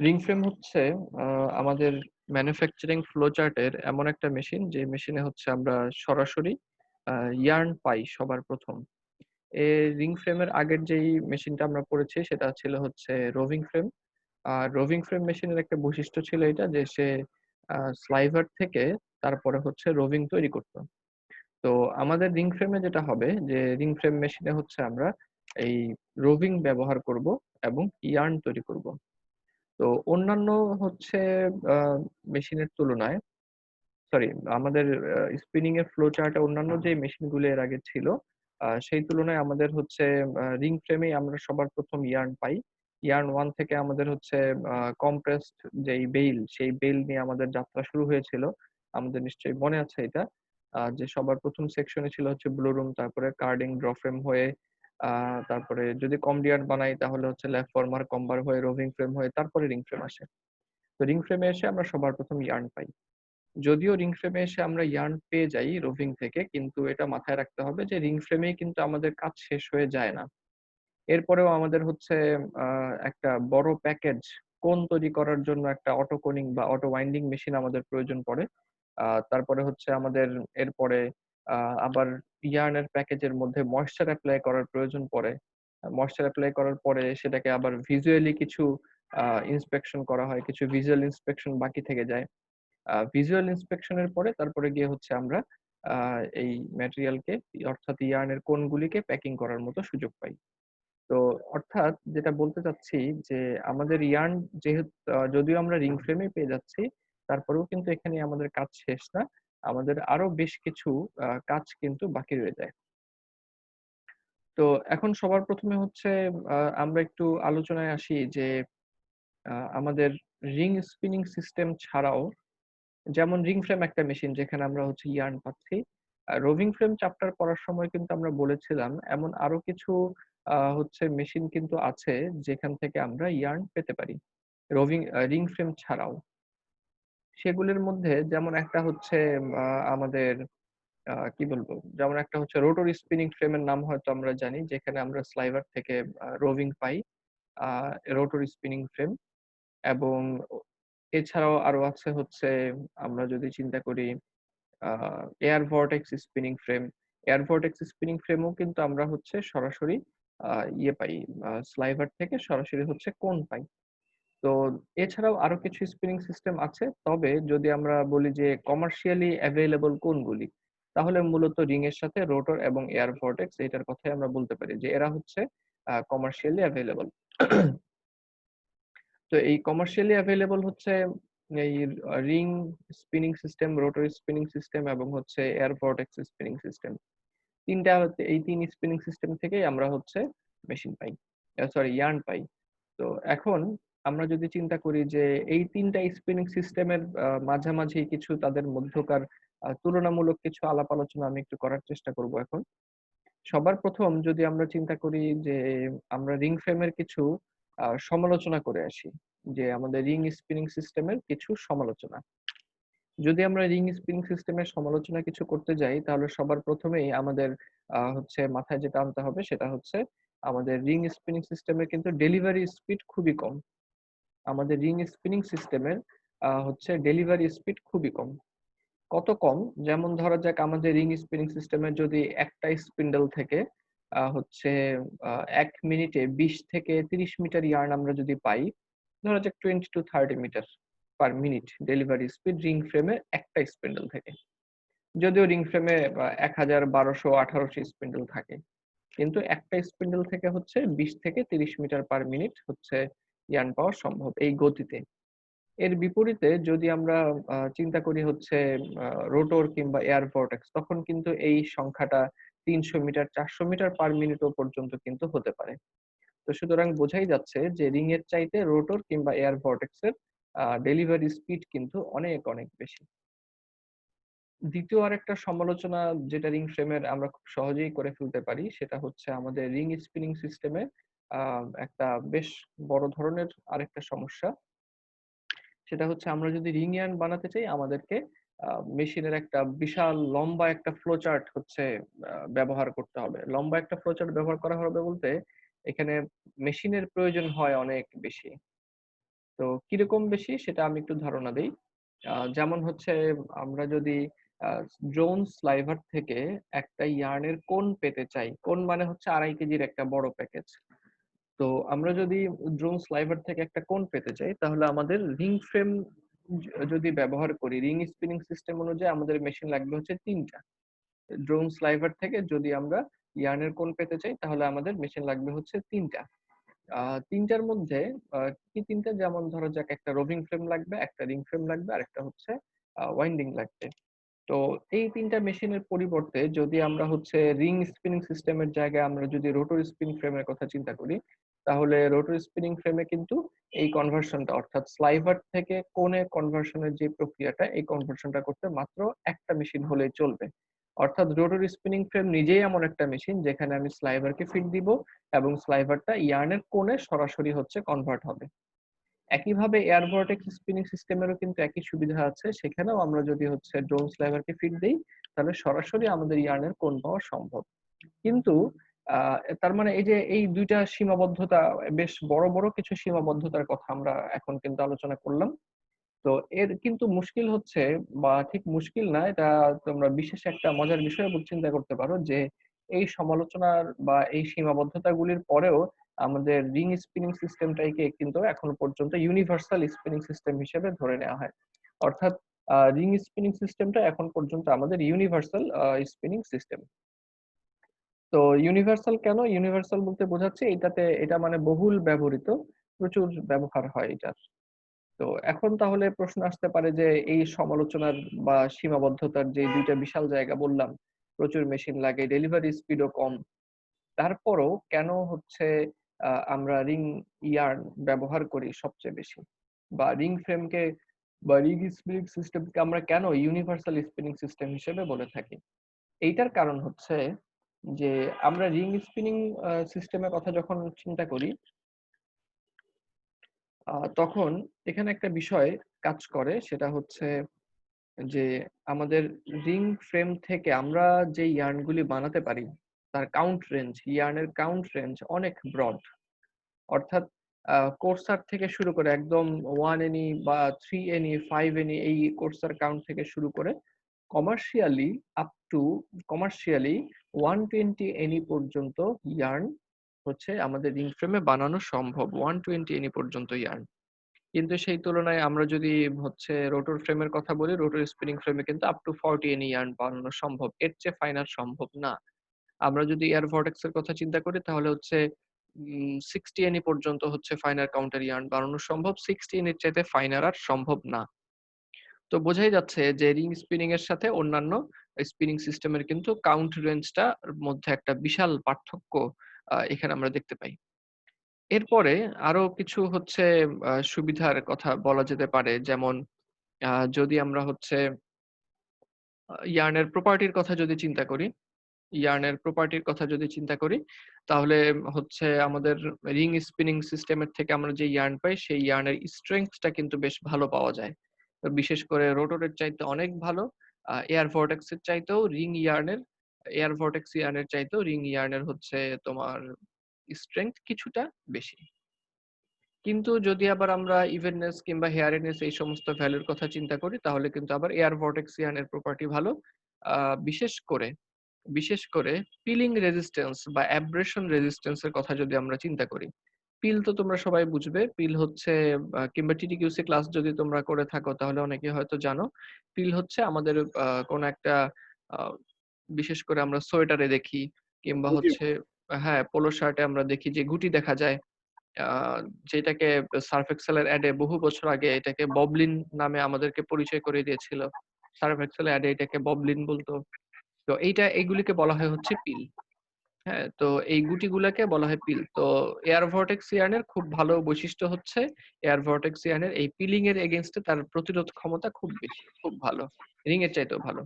Ring frame হচ্ছে আমাদের manufacturing flow চার্টের এমন একটা মেশিন, যে মেশিনে হচ্ছে আমরা সরাসরি আ ইয়ার্ন পাই সবার ১ম। রিং ফ্রেমের আগের যেই মেশিনটা আমরা পড়েছি সেটা ছিল হচ্ছে রোভিং ফ্রেম। আর রোভিং ফ্রেম মেশিনের একটা বৈশিষ্ট্য ছিল এটা যে সে স্লাইভার থেকে তারপরে হচ্ছে রোভিং তৈরি করত। তো আমাদের রিং ফ্রেমে যেটা হবে যে রিং ফ্রেম মেশিনে হচ্ছে আমরা এই রোভিং ব্যবহার করব এবং ইয়ার্ন তৈরি করব। তো অন্যান্য হচ্ছে আ মেশিনের তুলনায়, সরি, আমাদের স্পিনিং এর ফ্লো চার্ট এ অন্যান্য যে মেশিনগুলো এর আগে ছিল, সেই তুলনায় আমাদের হচ্ছে রিং ফ্রেমেই আমরা সবার ১ম ইয়ার্ন পাই। ইয়ার্ন 1 থেকে আমাদের হচ্ছে কম্প্রেসড যেই বেইল, সেই বেইল নিয়ে আমাদের যাত্রা শুরু হয়েছিল। আমাদের নিশ্চয়ই মনে আছে এটা। যে সবার ১ম সেকশনে ছিল হচ্ছে ব্লো রুম, তারপরে কার্ডিং ড্র ফ্রেম হয়ে আ তারপরে যদি কমডিয়ার বানাই তাহলে হচ্ছে ল্যাপ ফর্মার কম্বার হয়ে রোভিং ফ্রেম হয়ে তারপরে রিং ফ্রেম আসে। তো রিং ফ্রেমে এসে আমরা সবার ১ম ইয়ার্ন পাই। যদিও রিং ফ্রেমে এসে আমরা ইয়ার্ন পেয়ে যাই রোভিং থেকে, কিন্তু এটা মাথায় রাখতে হবে যে রিং ফ্রেমেই কিন্তু আমাদের কাজ শেষ হয়ে যায় না। এরপরেও আমাদের হচ্ছে আ একটা বড় প্যাকেজ কোণ তৈরি করার জন্য একটা অটো কোনিং বা অটো ওয়াইন্ডিং মেশিন আমাদের প্রয়োজন পড়ে। তারপরে হচ্ছে আমাদের এরপরে আ আবার ইয়ার্ন এর প্যাকেজের মধ্যে ময়েশ্চার এপ্লাই করার প্রয়োজন পড়ে। ময়েশ্চার এপ্লাই করার পরে সেটাকে আবার ভিজুয়ালি কিছু আ ইন্সপেকশন করা হয়। কিছু ভিজুয়াল ইন্সপেকশন বাকি থেকে যায়। ভিজুয়াল ইন্সপেকশন এর পরে তারপরে গিয়ে হচ্ছে আমরা আ এই ম্যাটেরিয়ালকে, অর্থাৎ ইয়ার্ন এর কোণগুলিকে প্যাকিং করার মতো সুযোগ পাই। তো অর্থাৎ যেটা বলতে চাচ্ছি যে আমাদের ইয়ার্ন যদিও আমরা রিং ফ্রেমেই পেয়ে যাচ্ছি, তারপরেও কিন্তু এখানে আমাদের কাজ শেষ না। আমাদের আরো বেশ কিছু কাজ কিন্তু বাকি রয়ে যায়। তো এখন সবার ১ম এ হচ্ছে আমরা একটু আলোচনায় আসি যে আমাদের রিং স্পিনিং সিস্টেম ছাড়াও, যেমন রিং ফ্রেম একটা মেশিন যেখানে আমরা হচ্ছে ইয়ার্ন পাচ্ছি। রোভিং ফ্রেম চ্যাপ্টার পড়ার সময় কিন্তু আমরা বলেছিলাম এমন আরো কিছু হচ্ছে মেশিন কিন্তু আছে যেখান থেকে আমরা ইয়ার্ন পেতে পারি। রিং ফ্রেম ছাড়াও। সেগুলির মধ্যে যেমন একটা হচ্ছে আ আমাদের কি বলবো? যেমন একটা হচ্ছে রোটরি স্পিনিং ফ্রেমের নাম হয়তো আমরা জানি, যেখানে আমরা স্লাইভার থেকে রোভিং পাই। আ রোটরি স্পিনিং ফ্রেম এবং এছাড়াও আরো আছে হচ্ছে, আমরা যদি চিন্তা করি a air vortex spinning frame. Air vortex spinning ফ্রেমও কিন্তু আমরা হচ্ছে সরাসরি আ ইয়ে পাই, স্লাইভার থেকে সরাসরি হচ্ছে কোণ পাই। তো এছাড়াও আরো কিছু স্পিনিং সিস্টেম আছে। তবে যদি আমরা বলি যে কমার্শিয়ালি এভেইলেবল কোনগুলি? তাহলে মূলত রিং এর সাথে রোটর এবং এয়ার ভর্টেক্স এটার কথাই আমরা বলতে পারি যে এরা হচ্ছে কমার্শিয়ালি এভেইলেবল। তো এই কমার্শিয়ালি এভেইলেবল হচ্ছে এই ring spinning system, rotor spinning system এবং হচ্ছে এয়ার ভর্টেক্স স্পিনিং সিস্টেম। ৩ টা হচ্ছে, এই ৩ স্পিনিং সিস্টেম থেকেই আমরা হচ্ছে মেশিন পাই। সরি, ইয়ার্ন পাই। তো এখন আমরা যদি চিন্তা করি যে এই ৩ টা স্পিনিং সিস্টেমের মাঝামাঝি কিছু তাদের মধ্যকার তুলনামূলক কিছু আলাপ আলোচনা আমি একটু করার চেষ্টা করব এখন। সবার ১ম যদি আমরা চিন্তা করি যে আমরা রিং ফ্রেমের কিছু সমালোচনা করে আসি। যে আমাদের রিং স্পিনিং সিস্টেমের কিছু সমালোচনা। যদি আমরা রিং স্পিনিং সিস্টেমের সমালোচনা কিছু করতে যাই, তাহলে সবার ১ম এই আমাদের হচ্ছে মাথায় যেটা আনতে হবে সেটা হচ্ছে আমাদের রিং স্পিনিং সিস্টেমের কিন্তু ডেলিভারি স্পিড খুবই কম। আমাদের রিং স্পিনিং সিস্টেমের হচ্ছে ডেলিভারি স্পিড খুবই কম। কত কম? যেমন ধরা যাক আমাদের রিং স্পিনিং সিস্টেমের যদি একটা স্পিন্ডল থেকে হচ্ছে ১ মিনিটে ২০ থেকে ৩০ মিটার ইয়ার্ন আমরা যদি পাই, ধরা যাক 20 to 30 metre per minute delivery speed ring ফ্রেমের একটা স্পিন্ডল থেকে। যদিও রিং ফ্রেমে ১০০০, ১২০০, ১৮০০ স্পিন্ডল থাকে। কিন্তু একটা স্পিন্ডল থেকে হচ্ছে ২০ থেকে ৩০ মিটার পার মিনিট হচ্ছে ইয়ার্ন পাওয়া সম্ভব এই গতিতে। এর বিপরীতে যদি আমরা চিন্তা করি হচ্ছে রোটর কিংবা এয়ার ভর্টেক্স, তখন কিন্তু এই সংখ্যাটা ৩০০ মিটার, ৪০০ মিটার পার মিনিটও পর্যন্ত কিন্তু হতে পারে। তো সুতরাং বোঝাই যাচ্ছে যে রিং এর চাইতে রোটর কিংবা এয়ার ভর্টেক্স এর ডেলিভারি স্পিড কিন্তু অনেক, অনেক বেশি। দ্বিতীয় আরেকটা সমালোচনা যেটা রিং ফ্রেমের আমরা খুব সহজেই করে ফেলতে পারি, সেটা হচ্ছে আমাদের রিং স্পিনিং সিস্টেমে আ একটা বেশ বড় ধরনের আরেকটা সমস্যা। সেটা হচ্ছে আমরা যদি রিং ইয়ার্ন বানাতে চাই, আমাদেরকে মেশিনের একটা বিশাল লম্বা একটা ফ্লো চার্ট হচ্ছে ব্যবহার করতে হবে। লম্বা একটা ফ্লো চার্ট ব্যবহার করা হবে বলতে, এখানে মেশিনের প্রয়োজন হয় অনেক বেশি। তো কিরকম বেশি সেটা আমি একটু ধারণা দেই। যেমন হচ্ছে আমরা যদি ড্রোন স্লাইভার থেকে একটা ইয়ার্নের কোন পেতে চাই, কোন মানে হচ্ছে 2.5 কেজির একটা বড় প্যাকেজ। তো আমরা যদি ড্রোন স্লাইভার থেকে একটা কোণ পেতে চাই তাহলে আমাদের রিং ফ্রেম যদি ব্যবহার করি, রিং স্পিনিং সিস্টেম অনুযায়ী আমাদের মেশিন লাগবে হচ্ছে 3টা। ড্রোন স্লাইভার থেকে যদি আমরা ইয়ার্নের কোণ পেতে চাই তাহলে আমাদের মেশিন লাগবে হচ্ছে 3টা। ৩টার মধ্যে কি ৩টা, যেমন ধরা যাক একটা রোভিং ফ্রেম লাগবে, একটা রিং ফ্রেম লাগবে, আর একটা হচ্ছে ওয়াইন্ডিং লাগবে। তো এই ৩টা মেশিনের পরিবর্তে যদি আমরা হচ্ছে রিং স্পিনিং সিস্টেমের জায়গায় আমরা যদি রোটর স্পিন ফ্রেমের কথা চিন্তা করি, তাহলে রোটর স্পিনিং ফ্রেমে কিন্তু এই কনভার্সনটা অর্থাৎ স্লাইভার থেকে কোণে কনভার্সনের যে প্রক্রিয়াটা, এই কনভার্সনটা করতে মাত্র একটা মেশিন হলেই চলবে। অর্থাৎ রোটর স্পিনিং ফ্রেম নিজেই এমন একটা মেশিন যেখানে আমি স্লাইভারকে ফিড দিব এবং স্লাইভারটা ইয়ার্নের কোণে সরাসরি হচ্ছে কনভার্ট হবে। একইভাবে এয়ার ভর্টেক্স স্পিনিং সিস্টেমেরও কিন্তু একই সুবিধা আছে। সেখানেও আমরা যদি হচ্ছে ড্রোন স্লাইভারকে ফিড দেই তাহলে সরাসরি আমাদের ইয়ার্নের কোণ পাওয়া সম্ভব। কিন্তু তার মানে এই যে এই ২টা সীমাবদ্ধতা, বেশ বড়, বড় কিছু সীমাবদ্ধতার কথা আমরা এখন কিন্তু আলোচনা করলাম। তো এর কিন্তু মুশকিল হচ্ছে, বা ঠিক মুশকিল না, এটা তোমরা বিশেষ একটা মজার বিষয় চিন্তা করতে পারো যে এই সমালোচনার বা এই সীমাবদ্ধতাগুলির পরেও আমাদের রিং স্পিনিং সিস্টেমটাকে কিন্তু এখনো পর্যন্ত ইউনিভার্সাল স্পিনিং সিস্টেম হিসেবে ধরে নেওয়া হয়। অর্থাৎ রিং স্পিনিং সিস্টেমটা এখন পর্যন্ত আমাদের ইউনিভার্সাল স্পিনিং সিস্টেম। তো ইউনিভার্সাল কেন? ইউনিভার্সাল বলতে বোঝাচ্ছে এটা মানে বহুল ব্যবহৃত, প্রচুর ব্যবহার হয় এটার। তো এখন তাহলে প্রশ্ন আসতে পারে যে এই সমালোচনার বা সীমাবদ্ধতার যে 2টা বিশাল জায়গা বললাম, প্রচুর মেশিন লাগে, ডেলিভারি স্পিডও কম, তারপরও কেন হচ্ছে আমরা রিং ইয়ার্ন ব্যবহার করি সবচেয়ে বেশি, বা রিং ফ্রেমকে বা রিং স্পিনিং সিস্টেমকে আমরা কেন ইউনিভার্সাল স্পিনিং সিস্টেম হিসেবে বলে থাকি? এইটার কারণ হচ্ছে যে আমরা রিং স্পিনিং সিস্টেমের কথা যখন চিন্তা করি তখন এখানে একটা বিষয় কাজ করে, সেটা হচ্ছে যে আমাদের রিং ফ্রেম থেকে আমরা যে ইয়ার্নগুলি বানাতে পারি তার কাউন্ট রেঞ্জ, ইয়ার্নের কাউন্ট রেঞ্জ অনেক ব্রড। অর্থাৎ কোর্সার থেকে শুরু করে একদম 1 এনি বা 3 এনি 5 এনি এই কোর্সার কাউন্ট থেকে শুরু করে commercially up to commercially 120 any পর্যন্ত ইয়ার্ন হচ্ছে আমাদের রিং ফ্রেমে বানানো সম্ভব, 120 এনি পর্যন্ত ইয়ার্ন। কিন্তু সেই তুলনায় আমরা যদি হচ্ছে রোটর ফ্রেমের কথা বলি, রোটর স্পিনিং ফ্রেমে কিন্তু আপ টু 40 এনি ইয়ার্ন বানানো সম্ভব। এর চেয়ে ফাইনার সম্ভব না। আমরা যদি এয়ার ভর্টেক্স এর কথা চিন্তা করি তাহলে হচ্ছে 60 এনি পর্যন্ত হচ্ছে ফাইনার কাউন্টার ইয়ার্ন বানানো সম্ভব। 60 এনির চাইতে ফাইনার আর সম্ভব না। তো বোঝাই যাচ্ছে যে রিং স্পিনিং এর সাথে অন্যান্য স্পিনিং সিস্টেমের কিন্তু কাউন্ট রেঞ্জটার মধ্যে একটা বিশাল পার্থক্য এখানে আমরা দেখতে পাই। এরপরে আরো কিছু হচ্ছে সুবিধার কথা বলা যেতে পারে। যেমন যদি আমরা হচ্ছে ইয়ার্নের প্রপার্টির কথা যদি চিন্তা করি, ইয়ার্নের প্রপার্টির কথা যদি চিন্তা করি, তাহলে হচ্ছে আমাদের রিং স্পিনিং সিস্টেমের থেকে আমরা যে ইয়ার্ন পাই, সেই ইয়ার্নের স্ট্রেংথটা কিন্তু বেশ ভালো পাওয়া যায়। তো বিশেষ করে রোটরের চাইতে অনেক ভালো। এয়ার ভর্টেক্স এর চাইতেও এয়ার ভর্টেক্স ইয়ার্নের চাইতেও রিং ইয়ার্নের হচ্ছে তোমার স্ট্রেংথ কিছুটা বেশি। কিন্তু যদি আবার আমরা ইভেননেস কিংবা হেয়ারিনেস এই সমস্ত ভ্যালুর কথা চিন্তা করি তাহলে কিন্তু আবার এয়ার ভর্টেক্সিয়ানের প্রপার্টি ভালো। বিশেষ করে পিলিং রেজিস্ট্যান্স বা অ্যাব্রেশন রেজিস্ট্যান্স এর কথা যদি আমরা চিন্তা করি। পিল তো তোমরা সবাই বুঝবে। পিল হচ্ছে কিংবা টিটিকিউসি ক্লাস যদি তোমরা করে থাকো তাহলে অনেকে হয়তো জানো। পিল হচ্ছে আমাদের কোন একটা আ বিশেষ করে আমরা সোয়েটারে দেখি কিংবা গুটি হচ্ছে হ্যাঁ, পোলো শার্টে আমরা দেখি যে গুটি দেখা যায়। আ যেটাকে সার্ফ এক্সেল এর এড এ বহু বছর আগে এটাকে ববলিন নামে আমাদেরকে পরিচয় করে দিয়েছিল। সার্ফ এক্সেল এর এড এ এটাকে ববলিন বলতো। তো এইগুলিকে বলা হয় হচ্ছে পিল। হ্যাঁ? তো এই গুটিগুলাকে বলা হয় পিল। তো এয়ার ভর্টেক্স ইয়ার্নের খুব ভালো বৈশিষ্ট্য হচ্ছে এয়ার ভর্টেক্স ইয়ার্নের এই পিলিং এর এগেইনস্ট এ তার প্রতিরোধ ক্ষমতা খুব বেশি, খুব ভালো। রিং এর চাইতেও ভালো।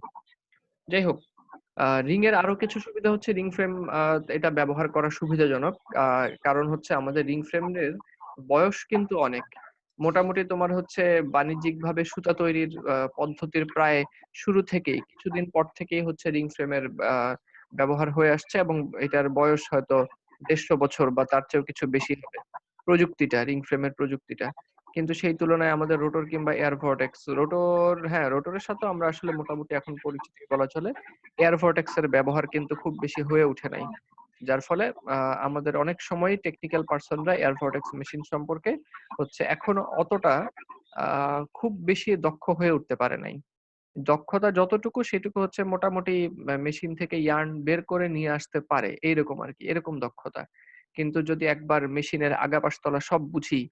যাই হোক, রিং এর আরো কিছু সুবিধা হচ্ছে রিং ফ্রেম এটা ব্যবহার করা সুবিধাজনক। কারণ হচ্ছে আমাদের রিং ফ্রেমের বয়স কিন্তু অনেক। মোটামুটি তোমার হচ্ছে বাণিজ্যিকভাবে সুতা তৈরির পদ্ধতির প্রায় শুরু থেকেই কিছুদিন পর থেকেই হচ্ছে রিং ফ্রেমের ব্যবহার হয়ে আসছে এবং এটার বয়স হয়তো 150 বছর বা তার চেয়েও কিছু বেশি হবে। রিং ফ্রেমের প্রযুক্তিটা। কিন্তু সেই তুলনায় আমাদের রোটর কিংবা এয়ার ভর্টেক্স, রোটরের সাথেও আমরা আসলে মোটামুটি এখন পরিচিত বলা চলে। এয়ার ভর্টেক্স এর ব্যবহার কিন্তু খুব বেশি হয়ে ওঠে নাই। যার ফলে আমাদের অনেক সময় টেকনিক্যাল পারসনরা এয়ার ভর্টেক্স মেশিন সম্পর্কে হচ্ছে এখনো অতটা খুব বেশি দক্ষ হয়ে উঠতে পারে নাই। দক্ষতা যতটুকু সেটুকু হচ্ছে মোটামুটি মেশিন থেকে ইয়ার্ন বের করে নিয়ে আসতে পারে। এইরকম আরকি, এরকম দক্ষতা। কিন্তু যদি একবার মেশিনের আগা-পাশতলা সব বুঝি,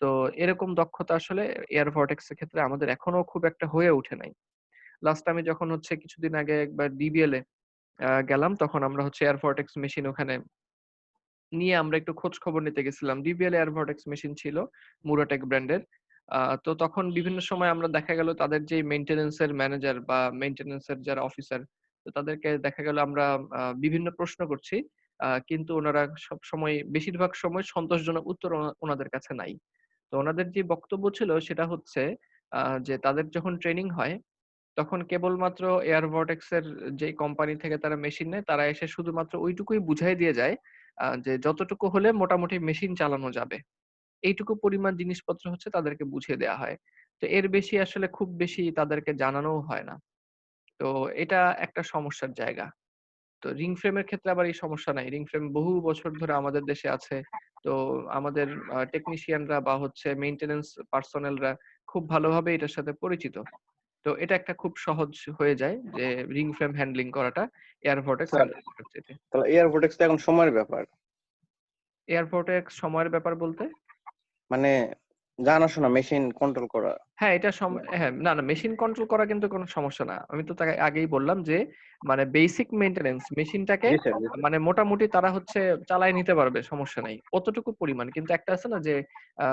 তো এরকম দক্ষতা আসলে এয়ার ভর্টেক্স এর ক্ষেত্রে আমাদের এখনো খুব একটা হয়ে ওঠে নাই। লাস্ট আমি যখন হচ্ছে কিছুদিন আগে একবার ডিবিএল এ গেলাম, তখন আমরা হচ্ছে এয়ার ভর্টেক্স মেশিন ওখানে নিয়ে আমরা একটু খোঁজ খবর নিতে গেছিলাম। ডিবিএল এয়ার ভর্টেক্স মেশিন ছিল মুরাটেক ব্র্যান্ডের। তো তখন বিভিন্ন সময় আমরা দেখা গেল তাদের যে মেইনটেন্যান্স এর ম্যানেজার বা মেইনটেন্যান্স এর যারা অফিসার, তো তাদেরকে দেখা গেল আমরা বিভিন্ন প্রশ্ন করছি। কিন্তু উনারা সবসময় বেশিরভাগ সময় সন্তোষজনক উত্তর উনাদের কাছে নাই। তো উনাদের যে বক্তব্য ছিল সেটা হচ্ছে যে তাদের যখন ট্রেনিং হয় তখন কেবলমাত্র এয়ার ভর্টেক্স এর যেই কোম্পানি থেকে তারা মেশিন নেয়, তারা এসে শুধুমাত্র ঐটুকুই বুঝাই দিয়ে যায় যে যতটুকু হলে মোটামুটি মেশিন চালানো যাবে। এইটুকু পরিমাণ জিনিসপত্র হচ্ছে তাদেরকে বুঝিয়ে দেয়া হয়। তো এর বেশি আসলে খুব বেশি তাদেরকে জানানোও হয় না। তো এটা একটা সমস্যার জায়গা। তো রিং ফ্রেমের ক্ষেত্রে আবার এই সমস্যা নাই। রিং ফ্রেম বহু বছর ধরে আমাদের দেশে আছে। তো আমাদের টেকনিশিয়ানরা বা হচ্ছে মেইনটেন্যান্স পার্সোনেলরা খুব ভালোভাবে এটার সাথে পরিচিত। তো এটা একটা খুব সহজ হয়ে যায় যে রিং ফ্রেম হ্যান্ডলিং করাটা এয়ার ভর্টেক্স স্যার, করার চাইতে। তাহলে এয়ার ভর্টেক্স তো এখন সময়ের ব্যাপার, এয়ার ভর্টেক্স সময়ের ব্যাপার বলতে? মানে জানাশোনা মেশিন কন্ট্রোল করা। হ্যাঁ, এটা হ্যাঁ, না, না, মেশিন কন্ট্রোল করা কিন্তু কোনো সমস্যা না। আমি তো তাকে আগেই বললাম যে মানে বেসিক মেইনটেন্যান্স মেশিনটাকে জি স্যার, জি স্যার। মানে মোটামুটি তারা হচ্ছে চালায় নিতে পারবে, সমস্যা নাই। অতটুকু পরিমাণ। কিন্তু একটা আছে না যে আ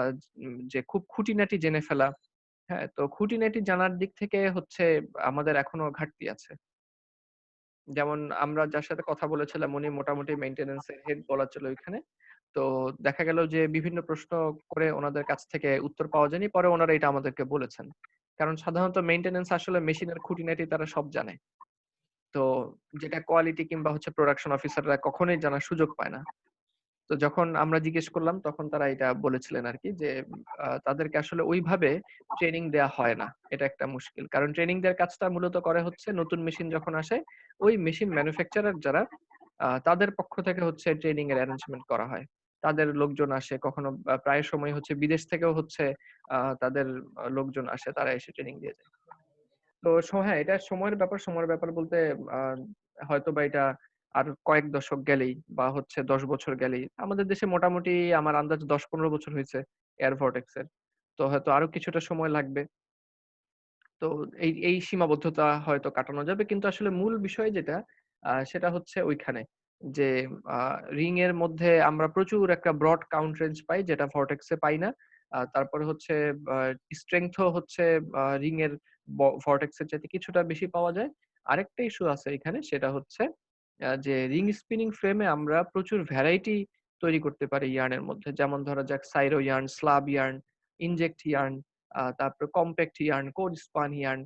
যে খুব খুঁটিনাটি জেনে ফেলা। হ্যাঁ? তো খুঁটিনাটি জানার দিক থেকে হচ্ছে আমাদের এখনো ঘাটতি আছে। যেমন আমরা যার সাথে কথা বলেছিলাম উনি মোটামুটি মেইনটেন্যান্স এর হেড বলা চলে ওইখানে। তো দেখা গেল যে বিভিন্ন প্রশ্ন করে ওনাদের কাছ থেকে উত্তর পাওয়া যায়নি। পরে ওনারা এটা আমাদেরকে বলেছেন। কারণ সাধারণত মেইনটেন্যান্স আসলে মেশিনের খুঁটিনাটি তারা সব জানে। তো যেটা কোয়ালিটি কিংবা হচ্ছে প্রোডাকশন অফিসাররা কখনোই জানার সুযোগ পায় না। তো যখন আমরা জিজ্ঞেস করলাম তখন তারা এটা বলেছিলেন আরকি যে তাদেরকে আসলে ওইভাবে ট্রেনিং দেয়া হয় না। এটা একটা মুশকিল। কারণ ট্রেনিং দেওয়ার কাজটা মূলত করে হচ্ছে নতুন মেশিন যখন আসে, ওই মেশিন ম্যানুফ্যাকচারার যারা তাদের পক্ষ থেকে হচ্ছে ট্রেনিং এর অ্যারেঞ্জমেন্ট করা হয়। তাদের লোকজন আসে, কখনো প্রায় সময় হচ্ছে বিদেশ থেকেও হচ্ছে তাদের লোকজন আসে, তারা এসে ট্রেনিং দিয়ে যায়। তো হ্যাঁ, এটা সময়ের ব্যাপার বলতে আ হয়তোবা এটা আর কয়েক দশক গেলেই বা হচ্ছে ১০ বছর গেলেই আমাদের দেশে মোটামুটি আমার আন্দাজ ১০-১৫ বছর হইছে এয়ার ভর্টেক্স এর। তো হয়তো আরো কিছুটা সময় লাগবে। তো এই সীমাবদ্ধতা হয়তো কাটানো যাবে। কিন্তু আসলে মূল বিষয় যেটা সেটা হচ্ছে ওইখানে। যে আ রিং এর মধ্যে আমরা প্রচুর একটা ব্রড কাউন্ট রেঞ্জ পাই যেটা ভর্টেক্স এ পাই না। তারপরে হচ্ছে আ স্ট্রেংথ ও হচ্ছে রিং এর ভর্টেক্স এর চাইতে কিছুটা বেশি পাওয়া যায়। আরেকটা ইস্যু আছে এখানে সেটা হচ্ছে যে রিং স্পিনিং ফ্রেমে আমরা প্রচুর ভ্যারাইটি তৈরি করতে পারি ইয়ার্ন এর মধ্যে। যেমন ধরা যাক siro yarn, slub yarn, inject yarn, তারপরে compact yarn, core spun yarn.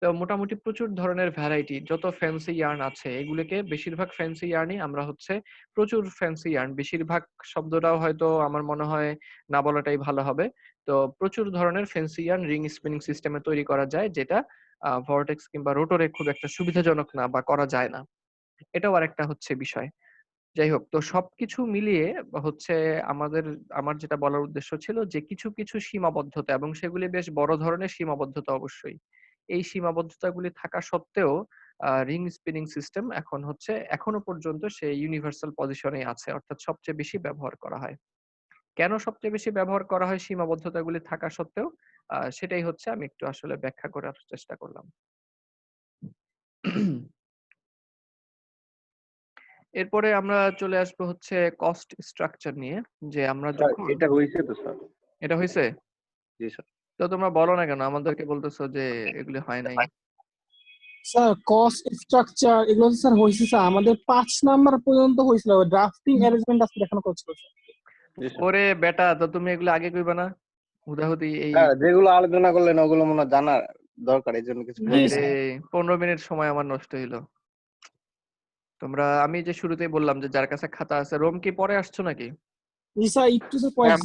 তো মোটামুটি প্রচুর ধরনের ভ্যারাইটি যত ফ্যান্সি ইয়ার্ন আছে এগুলোকে বেশিরভাগ ফ্যান্সি ইয়ার্নই আমরা হচ্ছে প্রচুর ফ্যান্সি ইয়ার্ন, বেশিরভাগ শব্দটাও হয়তো আমার মনে হয় না বলাটাই ভালো হবে। তো প্রচুর ধরনের ফ্যান্সি ইয়ার্ন রিং স্পিনিং সিস্টেমে তৈরি করা যায় যেটা ভর্টেক্স কিংবা রোটরে খুব একটা সুবিধাজনক না বা করা যায় না। এটাও আরেকটা হচ্ছে বিষয়। যাই হোক, তো সবকিছু মিলিয়ে হচ্ছে আমাদের আমার যেটা বলার উদ্দেশ্য ছিল যে কিছু সীমাবদ্ধতা এবং সেগুলি বেশ বড় ধরনের সীমাবদ্ধতা অবশ্যই। এই সীমাবদ্ধতাগুলি থাকা সত্ত্বেও রিং স্পিনিং সিস্টেম এখন হচ্ছে এখনো পর্যন্ত সে ইউনিভার্সাল পজিশনেই আছে। অর্থাৎ সবচেয়ে বেশি ব্যবহার করা হয়। কেন সবচেয়ে বেশি ব্যবহার করা হয় সীমাবদ্ধতাগুলি থাকা সত্ত্বেও? সেটাই হচ্ছে আমি একটু আসলে ব্যাখ্যা করার চেষ্টা করলাম। এরপরে আমরা চলে আসবো হচ্ছে কস্ট স্ট্রাকচার নিয়ে। যে আমরা স্যার, যখন এটা হইছে তো স্যার। এটা হইছে? জি স্যার। তো তোমরা বলো না কেন? আমাদেরকে বলতেছো যে এগুলি হয় নাই। স্যার কস্ট স্ট্রাকচার এগুলো তো স্যার হয়েছে স্যার, আমাদের 5 নাম্বার পর্যন্ত হয়েছিল, ড্রাফটিং অ্যারেঞ্জমেন্ট আজকে দেখানো করছিল স্যার। জি স্যার। ওরে বেটা, তো তুমি এগুলো আগে কইবা না? হুদাহুদি এই স্যার, যেগুলো আলোচনা করলেন ওগুলো মনে হয় জানার দরকার, এই জন্য কিছু জি হায় বলি রে, নাই। স্যার। ১৫ মিনিট সময় আমার নষ্ট হইলো। আমি যে শুরুতেই বললাম যে যার কাছে খাতা আছে, রোম কি পরে আসছো নাকি? জি স্যার একটু স্যার হ্যাঁ, পয়েন্ট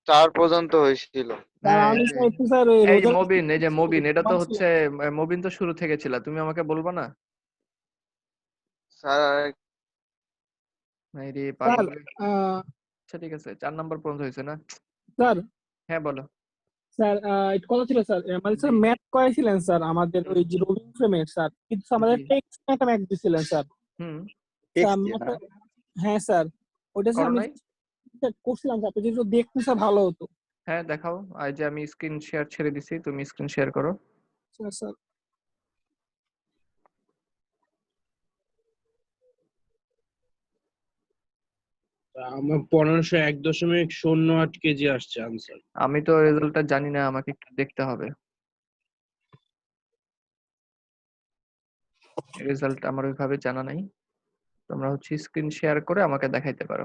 চার পর্যন্ত হয়েছিল। স্যার হ্যাঁ আমি এই স্যার একটু স্যার ওই এই যে রোজার মবিন, এই যে মবিন, এটা তো হচ্ছে মবিন তো শুরু থেকে ছিল, তুমি আমাকে বলবা না? স্যার নাই রে স্যার পাগল। আচ্ছা ঠিক আছে, 4 নাম্বার পর্যন্ত হয়েছে না? স্যার হ্যাঁ বলো। স্যার একটু কথা ছিল স্যার মানে স্যার জি ম্যাথ করেছিলেন স্যার আমাদের হুম, ওই যে রোলিং ফ্রেমের স্যার, কিন্তু আমাদের জি টেক্সট একটা ম্যাথ দিছিলেন স্যার। হুম, স্যার টেক্সট না। হ্যাঁ স্যার ওটা স্যার করো আমি নাই? করছিলাম স্যার, আপনি যদি দেখতে স্যার ভালো হতো। হ্যাঁ দেখাও, এই যে আমি স্ক্রিন শেয়ার ছেড়ে দিছি, তুমি স্ক্রিন শেয়ার করো। স্যার স্যার আমার 1501.08 কেজি আসছে আনসার। আমি তো রেজাল্টটা জানি না, আমাকে একটু দেখতে হবে। রেজাল্ট আমার ওইভাবে জানা নাই, তোমরা হচ্ছে স্ক্রিন শেয়ার করে আমাকে দেখাইতে পারো।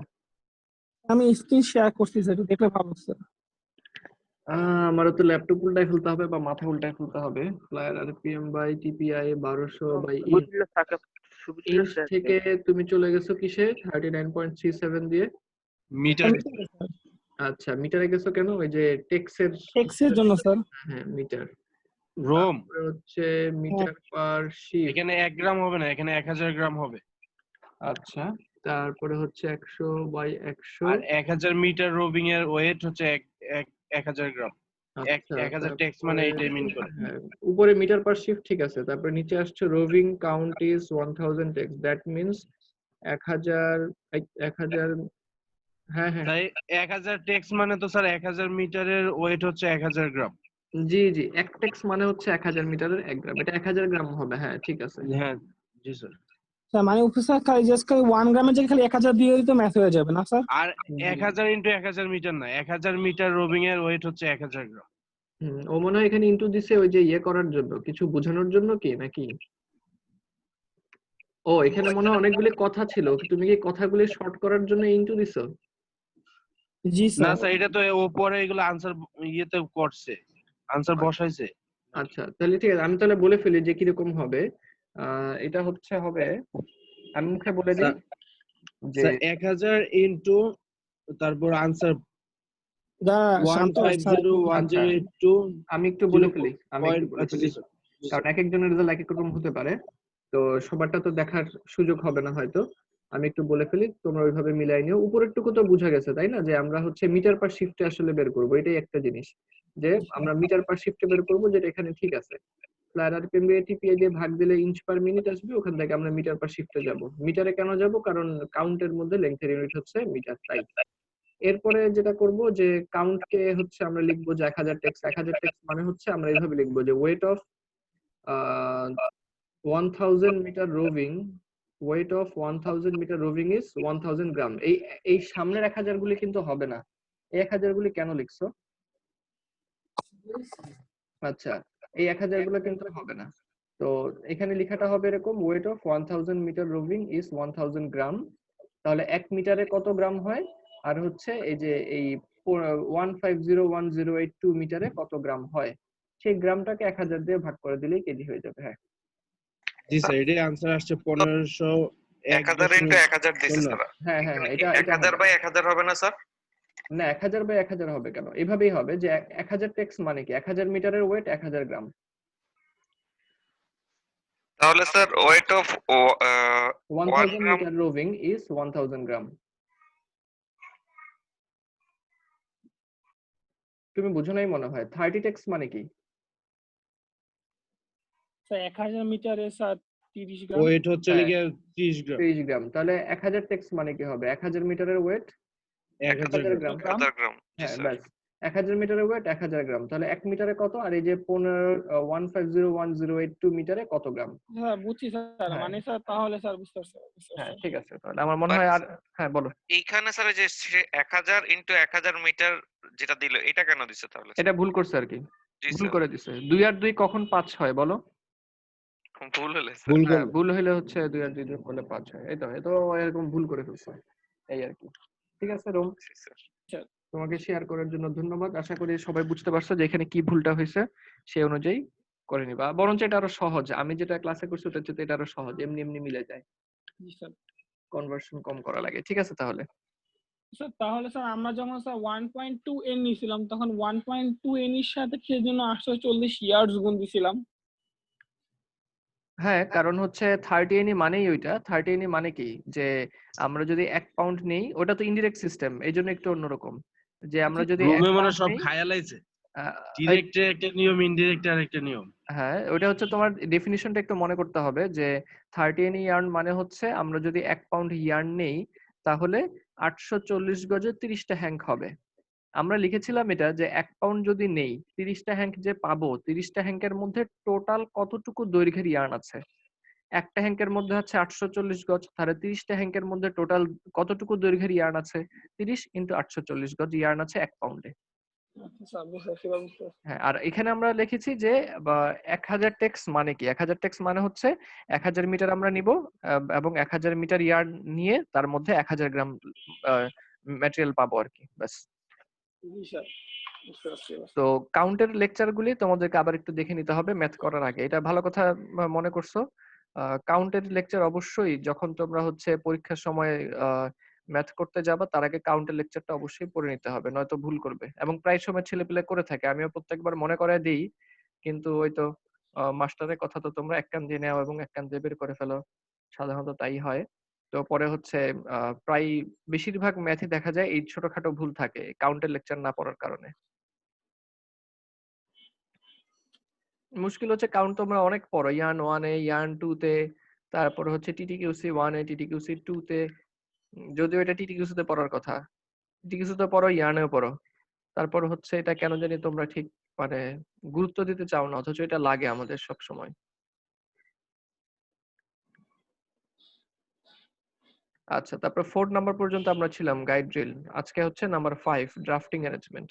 আমি স্ক্রিন শেয়ার করছি স্যার, একটু দেখলে ভালো হতো স্যার। আমারও তো ল্যাপটপ উল্টায় ফেলতে হবে বা মাথা উল্টায় ফেলতে হবে। Flyer RPM by TPI 1200 by inch থেকে তুমি চলে গেছো কিসে 39.37 দিয়ে। মিটার স্যার আচ্ছা মিটারে গেছো কেন? ওই যে টেক্সের। টেক্সের জন্য স্যার। হ্যাঁ মিটার। রোম, তারপরে হচ্ছে হ্যাঁ মিটার পার শিফট। এখানে 1 গ্রাম হবে না, এখানে 1000 গ্রাম হবে। আচ্ছা তারপরে হচ্ছে 100 বাই 100। আর 1000 মিটার রোভিং এর ওয়েট হচ্ছে 1000 গ্রাম। আচ্ছা 1000 টেক্স মানে তারপরে এইটাই মিন করে। হ্যাঁ, উপরে মিটার পার শিফট ঠিক আছে, তারপরে নিচে আসছে roving count is 1000 tex, that means 1000। 1000। হ্যাঁ হ্যাঁ তাই 1000 টেক্স মানে তো স্যার 1000 মিটারের ওয়েট হচ্ছে 1000 গ্রাম। জি জি, এক টেক্স মানে হচ্ছে 1000 মিটারের 1 গ্রাম, এটা 1000 গ্রাম হবে। হ্যাঁ ঠিক আছে। হ্যাঁ জি স্যার। স্যার মানে স্যার খালি জাস্ট খালি 1 গ্রামের জায়গায় খালি 1000 দিয়ে দিলে তো ম্যাথ হয়ে যাবে না স্যার? আর জি 1000 ইন্টু 1000 মিটার না, 1000 মিটার রোভিং এর ওয়েট হচ্ছে 1000 গ্রাম। ও মনে হয় এখানে ইনটু দিছে ওই যে ইয়ে করার জন্য, কিছু বোঝানোর জন্য কি নাকি? ও এখানে মনে হয় অনেকগুলি কথা ছিল, তুমি কি কথাগুলি শর্ট করার জন্য ইনটু দিছো? জি না স্যার। স্যার, এটা তো ওপরে এগুলো আনসার ইয়েতে করছে, আনসার বসাইছে। আচ্ছা তাহলে ঠিক আছে, আমি তাহলে বলে ফেলি যে কিরকম হবে। এটা হচ্ছে হবে, আমি মুখে বলে দিই যে স্যার 1000 ইন্টু তারপর আনসার শান্ত স্যার। আচ্ছা 1501082 আমি একটু বলে ফেলি, আমি একটু বলে আচ্ছা ফেলি, জি স্যার, জি কারণ স্যার। এক একজনের রেজাল্ট এক এক রকম হতে পারে, তো সবারটা তো দেখার সুযোগ হবে না হয়তো। আমি একটু বলে ফেলি, তোমরা ওইভাবে মিলাই নিও। উপরের টুকু তো বোঝা গেছে তাই না, যে আমরা হচ্ছে মিটার পার শিফটে আসলে বের করবো, এটাই একটা জিনিস, যে আমরা মিটার পার শিফটে বের করবো, যেটা এখানে ঠিক আছে। ফ্লায়ার আরপিএম দিয়ে টিপিআই দিয়ে ভাগ দিলে ইঞ্চ পার মিনিট আসবে, ওখান থেকে আমরা মিটার পার শিফটে যাব। মিটারে কেন যাব? কারণ কাউন্টের মধ্যে লেংথের ইউনিট হচ্ছে মিটার, তাই। এরপরে যেটা করব যে কাউন্ট কে হচ্ছে আমরা লিখবো যে 1000 টেক্স। 1000 টেক্স মানে হচ্ছে আমরা এইভাবে লিখবো যে weight of 1000 metre roving, weight of 1000 metre roving is 1000 gram. এই এই সামনের 1000 গুলি কিন্তু হবে না। এই 1000 গুলি কেন লিখছো? আচ্ছা এই 1000 গুলো কিন্তু হবে না। তো এখানে লেখাটা হবে এরকম, weight of 1000 metre roving is 1000 gram. তাহলে 1 মিটারে কত গ্রাম হয়? আর হচ্ছে এই যে এই 1501082 মিটারে কত গ্রাম হয়, সেই গ্রামটাকে 1000 দিয়ে ভাগ করে দিলেই কেজি হয়ে যাবে। হ্যাঁ জি স্যার, এটাই আনসার আসছে 1000 ইন্টু 1000 দিছে 1501.0। স্যার। হ্যাঁ হ্যাঁ এখানে হ্যাঁ, কি এটা 1000 হবে বাই না। 1000 হবে না স্যার? না 1000 বাই 1000 হবে কেন? এভাবেই হবে যে 1000 টেক্স মানে কি, 1000 মিটারের ওয়েট 1000 গ্রাম। তাহলে sir weight of 1 1000 gram. Metre roving is 1000 gram. তুমি বুঝো নাই মনে হয়। 30 টেক্স মানে কি? স্যার 1000 মিটারে স্যার 30 গ্রাম। ওয়েট হচ্ছে হ্যাঁ লিখে 30 গ্রাম। 30 গ্রাম। তাহলে 1000 টেক্স মানে কি হবে? 1000 মিটারের ওয়েট 1000 1000 গ্রাম। গ্রাম। 1000 গ্রাম। জি হ্যাঁ স্যার। ব্যাস, 1000 মিটারের ওয়েট 1000 গ্রাম। তাহলে 1 মিটারে কত? আর এই যে 1501082 মিটারে কত গ্রাম? হ্যাঁ বুঝছি স্যার, হ্যাঁ মানে স্যার তাহলে স্যার বুঝতে পারছি বুঝতে হ্যাঁ পারছি। ঠিক আছে, তাহলে আমার মনে বাট হয় আর। হ্যাঁ বলো। এইখানে স্যার যে 1000 ইন্টু 1000 মিটার যেটা দিল, এটা কেন দিছে তাহলে এটা স্যার? ভুল করছে আর কি, জি ভুল স্যার। করে দিছে। 2 আর 2 কখন 5 হয় বলো? ভুল হলে স্যার। ভুল হ্যাঁ করলে ভুল হলে হচ্ছে 2 আর 2 যোগ করলে 5 হয়। এই তো এত এরকম ভুল করে ফেলছে, এই আর কি। ঠিক আছে রোম, জি স্যার। তোমাকে শেয়ার করার জন্য ধন্যবাদ। আশা করি সবাই বুঝতে পারছো যে এখানে কি ভুলটা হয়েছে, সেই অনুযায়ী করে নিবা। বরঞ্চ এটা আরো সহজ, আমি যেটা ক্লাসে করছি ওটার চেয়ে এটা আরো সহজ, এমনি এমনি মিলে যায়, জি স্যার। কনভার্সন কম করা লাগে। ঠিক আছে তাহলে। স্যার তাহলে স্যার আমরা যখন স্যার 1.2n নিছিলাম তখন 1.2n এর সাথে সেজন্য 840 ইয়ার্ডস গুণ দিছিলাম। হ্যাঁ, কারণ হচ্ছে 30 এনই মানেই ওইটা। 30 এনই মানে কি? যে আমরা যদি 1 পাউন্ড নেই, ওটা তো ইনডিরেক্ট সিস্টেম। এইজন্য একটু অন্যরকম। যে আমরা যদি 1 রুমে মানে পাউন্ড সব নেই, খায়ালাইছে, আ এই ডিরেক্ট একটা নিয়ম, ইনডিরেক্ট আরেকটা নিয়ম। হ্যাঁ, ওইটা হচ্ছে তোমার ডেফিনিশনটা একটু মনে করতে হবে যে 30 এনি ইয়ার্ন মানে হচ্ছে আমরা যদি 1 পাউন্ড ইয়ার্ন নেই, তাহলে 840 গজে 30 টা হ্যাঙ্ক হবে। আমরা লিখেছিলাম এটা যে 1 পাউন্ড যদি নেই, 30 টা হ্যাঙ্ক যে পাবো, 30 টা হ্যাঙ্কের মধ্যে টোটাল কতটুকু দৈর্ঘ্যের ইয়ার্ন আছে? একটা হ্যাঙ্কের মধ্যে হচ্ছে 840 গজ, তাহলে 30 টা হ্যাঙ্কের মধ্যে টোটাল কতটুকু দৈর্ঘ্যের ইয়ার্ন আছে? 30 ইনটু 840 গজ ইয়ার্ন আছে 1 পাউন্ডে। আচ্ছা স্যার বুঝতে পারছি, এবার বুঝতে পারছি। হ্যাঁ, আর এখানে আমরা লিখেছি যে 1000 টেক্স মানে কি? 1000 টেক্স মানে হচ্ছে 1000 মিটার আমরা নিব এবং 1000 মিটার ইয়ার্ন নিয়ে তার মধ্যে 1000 গ্রাম আ ম্যাটেরিয়াল পাবো আরকি। ব্যাস। জি স্যার বুঝতে পারছি এবার। তো কাউন্টের লেকচারগুলি তোমাদেরকে আবার একটু দেখে নিতে হবে ম্যাথ করার আগে। এটা ভালো কথা মনে করছো। কাউন্টের লেকচার অবশ্যই যখন তোমরা হচ্ছে পরীক্ষার সময় আ ম্যাথ করতে যাবা তার আগে কাউন্টের লেকচারটা অবশ্যই পড়ে নিতে হবে। নয়তো ভুল করবে। এবং প্রায় সময় ছেলেপেলে করে থাকে। আমিও প্রত্যেকবার মনে করায় দেই। কিন্তু ওই তো মাস্টারের কথা তো তোমরা এক কান দিয়ে নেও এবং এক কান দিয়ে বের করে ফেলো। সাধারণত তাই হয়। তো পরে হচ্ছে আ প্রায় বেশিরভাগ ম্যাথই দেখা যায় এই ছোটখাটো ভুল থাকে কাউন্টের লেকচার না পড়ার কারণে। মুশকিল হচ্ছে কাউন্ট তোমরা অনেক পড়ো। ইয়ার্ন 1 এ, ইয়ার্ন 2 তে, তারপরে হচ্ছে টিটিকিউসি 1 এ, টিটিকিউসি 2 তে। যদিও এটা টিটিকিউসি তে পড়ার কথা। টিটিকিউসি তে পড়ো, ইয়ার্নেও পড়ো। তারপর হচ্ছে এটা কেন জানি তোমরা ঠিক মানে গুরুত্ব দিতে চাও না। অথচ এটা লাগে আমাদের সবসময়। আচ্ছা, তারপর 4 নাম্বার পর্যন্ত আমরা ছিলাম গাইড ড্রিল। আজকে হচ্ছে নাম্বার 5 ড্রাফটিং অ্যারেঞ্জমেন্ট।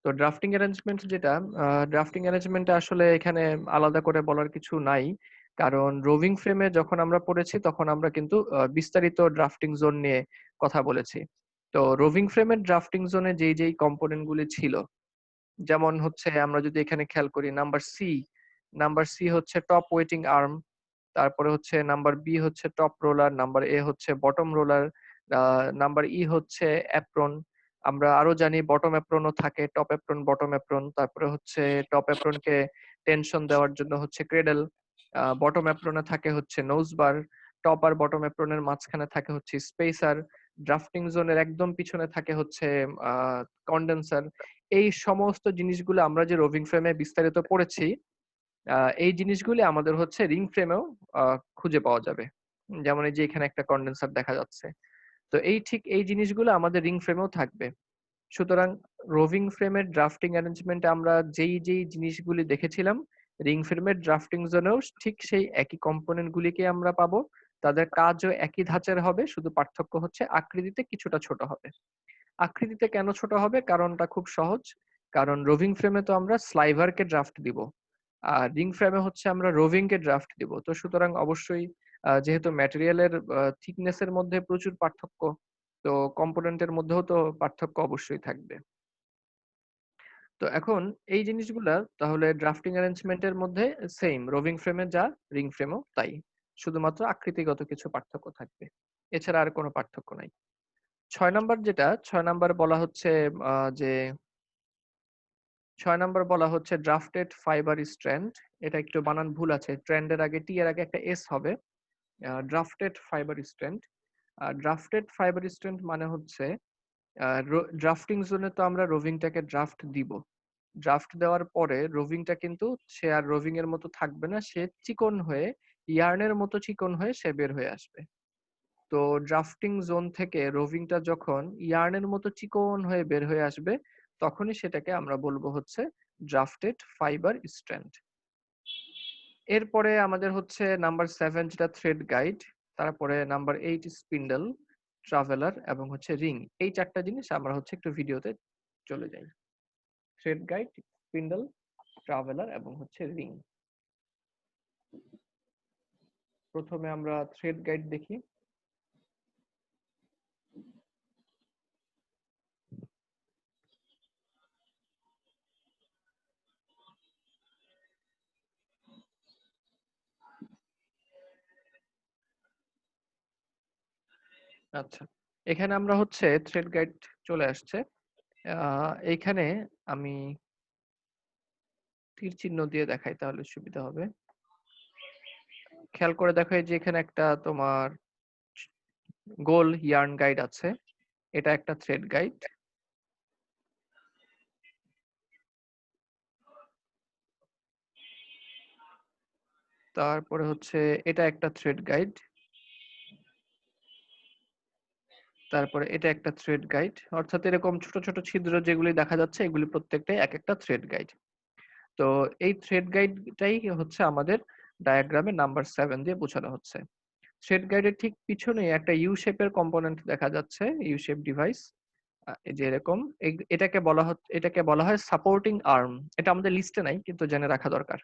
তো ড্রাফটিং অ্যারেঞ্জমেন্ট যেটা, ড্রাফটিং অ্যারেঞ্জমেন্টে আসলে এখানে আলাদা করে বলার কিছু নাই। কারণ রোভিং ফ্রেমে যখন আমরা পড়েছি তখন আমরা কিন্তু বিস্তারিত ড্রাফটিং জোন নিয়ে কথা বলেছি। তো রোভিং ফ্রেমের ড্রাফটিং জোনে যেই কম্পোনেন্ট গুলি ছিল, যেমন হচ্ছে আমরা যদি এখানে খেয়াল করি নাম্বার সি হচ্ছে টপ ওয়েটিং আর্ম, তারপরে হচ্ছে নাম্বার বি হচ্ছে টপ রোলার, নাম্বার এ হচ্ছে বটম রোলার, নাম্বার ই হচ্ছে অ্যাপ্রন। আমরা আরো জানি বটম অ্যাপ্রনও থাকে, টপ অ্যাপ্রন, বটম অ্যাপ্রন। তারপরে হচ্ছে টপ অ্যাপ্রনকে টেনশন দেওয়ার জন্য হচ্ছে ক্রেডেল, বটম অ্যাপ্রনে থাকে হচ্ছে নোজ বার, টপ আর বটম অ্যাপ্রনের মাঝখানে থাকে হচ্ছে স্পেসার, ড্রাফটিং জোনের একদম পিছনে থাকে হচ্ছে কন্ডেন্সার। এই সমস্ত জিনিসগুলো আমরা যে রোভিং ফ্রেমে বিস্তারিত পড়েছি, এই জিনিসগুলি আমাদের হচ্ছে রিং ফ্রেমেও খুঁজে পাওয়া যাবে। যেমন এই যে এখানে একটা কন্ডেন্সার দেখা যাচ্ছে। তো ঠিক এই জিনিসগুলো আমাদের রিং ফ্রেমেও থাকবে। সুতরাং রোভিং ফ্রেমের ড্রাফটিং অ্যারেঞ্জমেন্টে আমরা যেই জিনিসগুলি দেখেছিলাম, রিং ফ্রেমের ড্রাফটিং জোনেও ঠিক সেই একই কম্পোনেন্ট গুলিকে আমরা পাবো। তাদের কাজও একই ধাঁচের হবে, শুধু পার্থক্য হচ্ছে আকৃতিতে কিছুটা ছোট হবে। আকৃতিতে কেন ছোট হবে? কারণটা খুব সহজ। কারণ রোভিং ফ্রেমে তো আমরা স্লাইভারকে ড্রাফট দিব। আর রিং ফ্রেমে হচ্ছে আমরা রোভিং কে ড্রাফট দিব। তো সুতরাং অবশ্যই যেহেতু ম্যাটেরিয়ালের থিকনেস এর মধ্যে প্রচুর পার্থক্য, তো কম্পোনেন্টের মধ্যেও তো পার্থক্য অবশ্যই থাকবে। তো এখন এই জিনিসগুলা তাহলে ড্রাফটিং অ্যারেঞ্জমেন্টের মধ্যে সেম, রোভিং ফ্রেমে যা রিং ফ্রেমও তাই। শুধুমাত্র আকৃতিগত কিছু পার্থক্য থাকবে। এছাড়া আর কোনো পার্থক্য নাই। 6 নাম্বার যেটা, 6 নাম্বার বলা হচ্ছে যে 6 নাম্বার বলা হচ্ছে ড্রাফটেড ফাইবার স্ট্র্যান্ড। এটা একটু বানান ভুল আছে। ট্রেন্ড এর আগে টি এর আগে একটা এস হবে। Drafted fibre strand. Drafted fibre strand মানে হচ্ছে ড্রাফটিং জোনে তো আমরা রোভিংটাকে ড্রাফট দিব। ড্রাফট দেওয়ার পরে রোভিংটা কিন্তু সে আর রোভিং এর মতো থাকবে না। সে চিকন হয়ে, ইয়ার্নের মতো চিকন হয়ে সে বের হয়ে আসবে। তো ড্রাফটিং জোন থেকে রোভিংটা যখন ইয়ার্নের মতো চিকন হয়ে বের হয়ে আসবে, তখনই সেটাকে আমরা বলবো হচ্ছে ড্রাফটেড ফাইবার স্ট্র্যান্ড। এরপরে আমাদের হচ্ছে নাম্বার 7 যেটা থ্রেড গাইড, তারপরে নাম্বার 8 স্পিন্ডল, ট্রাভেলার এবং হচ্ছে রিং। এই 4টা জিনিস আমরা হচ্ছে একটু ভিডিওতে চলে যাই। থ্রেড গাইড, স্পিন্ডল, ট্রাভেলার এবং হচ্ছে রিং। প্রথমে আমরা থ্রেড গাইড দেখি। আচ্ছা, এখানে আমরা হচ্ছে থ্রেড গাইড চলে আসছে। এইখানে আমি তীর চিহ্ন দিয়ে দেখাই তাহলে সুবিধা হবে। খেয়াল করে দেখো এই যে এখানে একটা তোমার গোল ইয়ার্ন গাইড আছে, এটা একটা থ্রেড গাইড। তারপরে হচ্ছে এটা একটা থ্রেড গাইড, তারপরে এটা একটা থ্রেড গাইড, অর্থাৎ এরকম ছোট ছোট ছিদ্র যেগুলি দেখা যাচ্ছে এগুলি প্রত্যেকটাই এক একটা থ্রেড গাইড। তো এই থ্রেড গাইডটাই হচ্ছে আমাদের ডায়াগ্রামে নাম্বার 7 দিয়ে বোঝানো হচ্ছে। থ্রেড গাইডের ঠিক পিছনে একটা ইউ শেপের কম্পোনেন্ট দেখা যাচ্ছে, ইউ শেপ ডিভাইস, এই যে এরকম। এটাকে বলা হয় সাপোর্টিং আর্ম। এটা আমাদের লিস্টে নাই কিন্তু জেনে রাখা দরকার।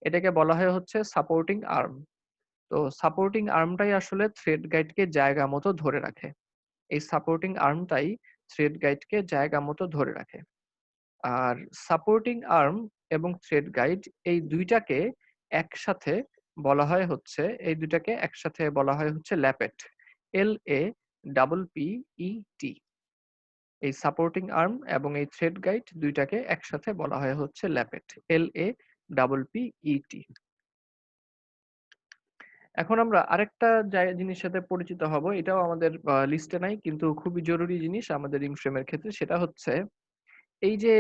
এটাকে বলা হয় হচ্ছে সাপোর্টিং আর্ম। তো সাপোর্টিং আর্মটাই আসলে থ্রেড গাইডকে জায়গা মতো ধরে রাখে। এই সাপোর্টিং আর্মটাই থ্রেড গাইডকে জায়গা মতো ধরে রাখে। আর সাপোর্টিং আর্ম এবং থ্রেড গাইড এই দুইটাকে একসাথে বলা হয় হচ্ছে, ল্যাপেট, LAPPET। এই সাপোর্টিং আর্ম এবং এই থ্রেড গাইড দুইটাকে একসাথে বলা হয় হচ্ছে ল্যাপেট, LAPPET। এখন আমরা আরেকটা জিনিসের সাথে পরিচিত হব, এটাও আমাদের লিস্টে নাই কিন্তু খুবই জরুরি জিনিস আমাদের রিংফ্রেমের ক্ষেত্রে। সেটা হচ্ছে এই যে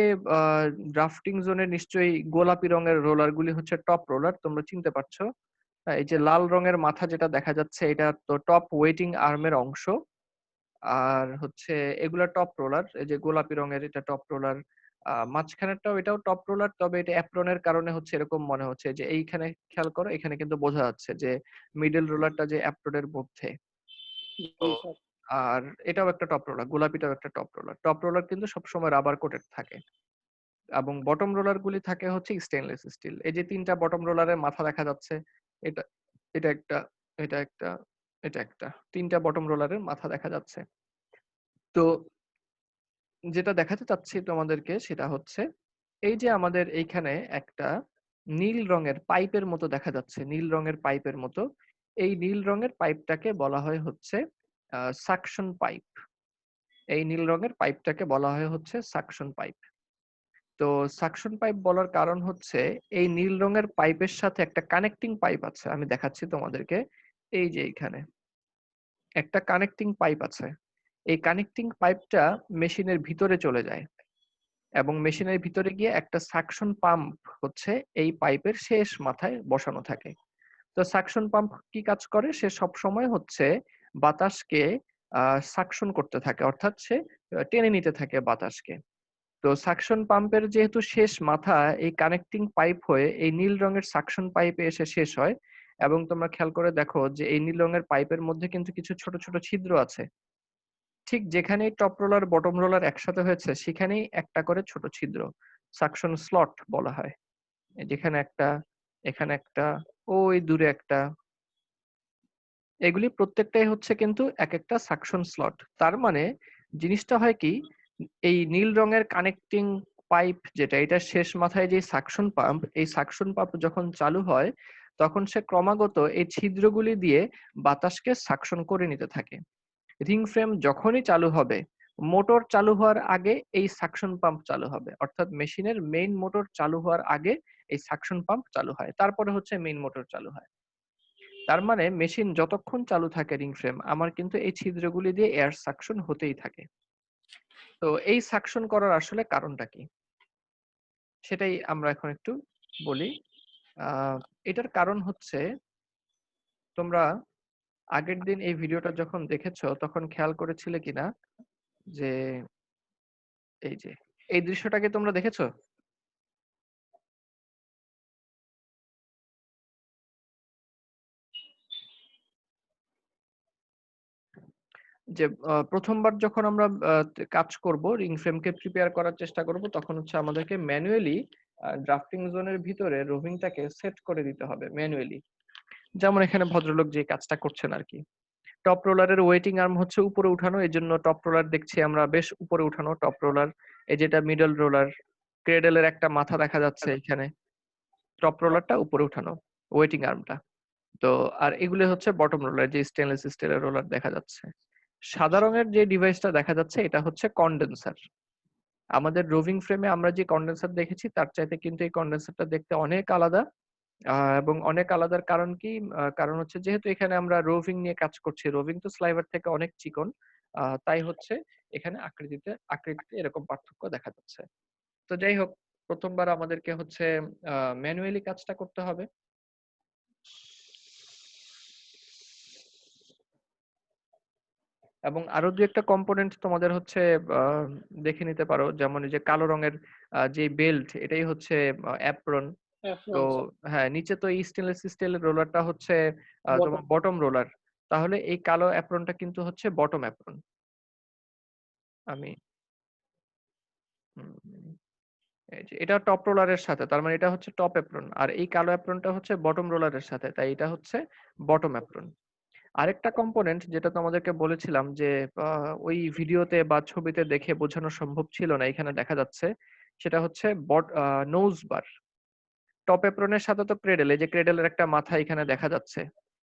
ড্রাফটিং জোনের নিশ্চয়ই গোলাপি রঙের রোলার গুলি হচ্ছে টপ রোলার, তোমরা চিনতে পারছো। এই যে লাল রঙের মাথা যেটা দেখা যাচ্ছে এটা তো টপ ওয়েটিং আর্মের অংশ। আর হচ্ছে এগুলা টপ রোলার, এই যে গোলাপি রঙের এটা টপ রোলার, মাঝখানেরটাও এটাও টপ রোলার, তবে এটা অ্যাপ্রনের কারণে হচ্ছে এরকম মনে হচ্ছে। যে এইখানে খেয়াল করো, এখানে কিন্তু বোঝা যাচ্ছে যে মিডল রোলারটা যে অ্যাপ্রনের মধ্যে। তো আর এটাও একটা টপ রোলার, গোলাপিটাও একটা টপ রোলার। টপ রোলার কিন্তু সবসময় রাবার কোটেড থাকে এবং বটম রোলার গুলি থাকে হচ্ছে স্টেনলেস স্টিল। এই যে তিনটা বটম রোলারের মাথা দেখা যাচ্ছে, এটা এটা একটা, এটা একটা, এটা একটা, তিনটা বটম রোলারের মাথা দেখা যাচ্ছে। তো যেটা দেখাতে চাচ্ছি তোমাদেরকে সেটা হচ্ছে এই যে আমাদের এইখানে একটা নীল রঙের পাইপের মতো দেখা যাচ্ছে, নীল রঙের পাইপের মতো। এই নীল রঙের পাইপটাকে বলা হয় হচ্ছে সাকশন পাইপ। এই নীল রঙের পাইপটাকে বলা হয় হচ্ছে সাকশন পাইপ। তো সাকশন পাইপ বলার কারণ হচ্ছে এই নীল রঙের পাইপের সাথে একটা কানেক্টিং পাইপ আছে, আমি দেখাচ্ছি তোমাদেরকে। এই যে এখানে একটা কানেক্টিং পাইপ আছে। এই কানেক্টিং পাইপটা মেশিনের ভিতরে চলে যায় এবং মেশিনের ভিতরে গিয়ে একটা সাকশন পাম্প হচ্ছে এই পাইপের শেষ মাথায় বসানো থাকে। তো সাকশন পাম্প কি কাজ করে? সে সব সময় হচ্ছে বাতাসকে সাকশন করতে থাকে, অর্থাৎ সে টেনে নিতে থাকে বাতাসকে। তো সাকশন পাম্পের যেহেতু শেষ মাথা এই কানেক্টিং পাইপ হয়ে এই নীল রঙের সাকশন পাইপে এসে শেষ হয়, এবং তোমরা খেয়াল করে দেখো যে এই নীল রঙের পাইপের মধ্যে কিন্তু কিছু ছোট ছোট ছিদ্র আছে। ঠিক যেখানেই টপ রোলার বটম রোলার একসাথে হয়েছে সেখানেই একটা করে ছোট ছিদ্র, সাকশন স্লট বলা হয়। যেখানে একটা, এখানে একটা, ওই দূরে একটা, এগুলি প্রত্যেকটাই হচ্ছে কিন্তু এক একটা সাকশন স্লট। তার মানে জিনিসটা হয় কি, এই নীল রঙের কানেক্টিং পাইপ যেটা, এটা শেষ মাথায় যে সাকশন পাম্প, এই সাকশন পাম্প যখন চালু হয় তখন সে ক্রমাগত এই ছিদ্রগুলি দিয়ে বাতাসকে সাকশন করে নিতে থাকে। রিং ফ্রেম যখনই চালু হবে, মোটর চালু হওয়ার আগে এই সাকশন পাম্প চালু হবে, অর্থাৎ মেশিনের মেইন মোটর চালু হওয়ার আগে এই সাকশন পাম্প চালু হয়, তারপরে হচ্ছে মেইন মোটর চালু হয়। তার মানে মেশিন যতক্ষণ চালু থাকে রিং ফ্রেম, আমার কিন্তু এই ছিদ্রগুলি দিয়ে এয়ার সাকশন হতেই থাকে। তো এই সাকশন করার আসলে কারণটা কি সেটাই আমরা এখন একটু বলি। এটার কারণ হচ্ছে, তোমরা আগের দিন এই ভিডিওটা যখন দেখেছো তখন খেয়াল করেছিলে কিনা যে এই যে এই দৃশ্যটাকে তোমরা দেখেছো? যে প্রথমবার যখন আমরা কাজ করব, রিং ফ্রেমকে প্রিপেয়ার করার চেষ্টা করব, তখন হচ্ছে আমাদেরকে ম্যানুয়ালি ড্রাফটিং জোনের ভিতরে রোভিংটাকে সেট করে দিতে হবে ম্যানুয়ালি। যেমন এখানে ভদ্রলোক যে কাজটা করছেন আর কি। টপ রোলারের ওয়েটিং আর্ম হচ্ছে উপরে উঠানো, এই জন্য টপ রোলার দেখছি আমরা বেশ উপরে উঠানো টপ রোলার। এই যেটা মিডল রোলার, ক্রেডেলের একটা মাথা দেখা যাচ্ছে এখানে, টপ রোলারটা উপরে উঠানো, ওয়েটিং আর্মটা। তো আর এগুলো হচ্ছে বটম রোলার, যে স্টেনলেস স্টিলের রোলার দেখা যাচ্ছে। সাদা রঙের যে ডিভাইসটা দেখা যাচ্ছে এটা হচ্ছে কন্ডেন্সার। আমাদের রোভিং ফ্রেমে আমরা যে কন্ডেন্সার দেখেছি তার চাইতে কিন্তু এই কন্ডেন্সারটা দেখতে অনেক আলাদা। এবং অনেক আলাদার কারণ কি? কারণ হচ্ছে যেহেতু এখানে আমরা রোভিং নিয়ে কাজ করছি, রোভিং তো স্লাইভার থেকে অনেক চিকন। তাই হচ্ছে এখানে আকৃতিতে এরকম পার্থক্য দেখা যাচ্ছে। তো যাই হোক, প্রথমবার আমাদেরকে হচ্ছে ম্যানুয়ালি কাজটা করতে হবে। এবং আরো দু একটা কম্পোনেন্ট তোমাদের হচ্ছে দেখে নিতে পারো, যেমন এই যে কালো রঙের যে বেল্ট, এটাই হচ্ছে অ্যাপ্রন। তো হ্যাঁ, নিচে তো এই স্টেনলেস স্টিলের রোলারটা হচ্ছে তোমার বটম রোলার। তাহলে এই কালো অ্যাপ্রনটা কিন্তু হচ্ছে বটম অ্যাপ্রন। আমি এই যে এটা টপ রোলারের সাথে, তার মানে এটা হচ্ছে টপ অ্যাপ্রন, আর এই কালো অ্যাপ্রনটা হচ্ছে বটম রোলারের সাথে, তাই এটা হচ্ছে বটম অ্যাপ্রন। আরেকটা কম্পোনেন্ট যেটা তোমাদেরকে বলেছিলাম যে ওই ভিডিওতে বা ছবিতে দেখে বোঝানো সম্ভব ছিল না, এখানে দেখা যাচ্ছে, সেটা হচ্ছে নোজ বার। টপ অ্যাপ্রনের সাথে তো ক্রেডেল, এই যে ক্রেডেলের একটা মাথা এখানে দেখা যাচ্ছে,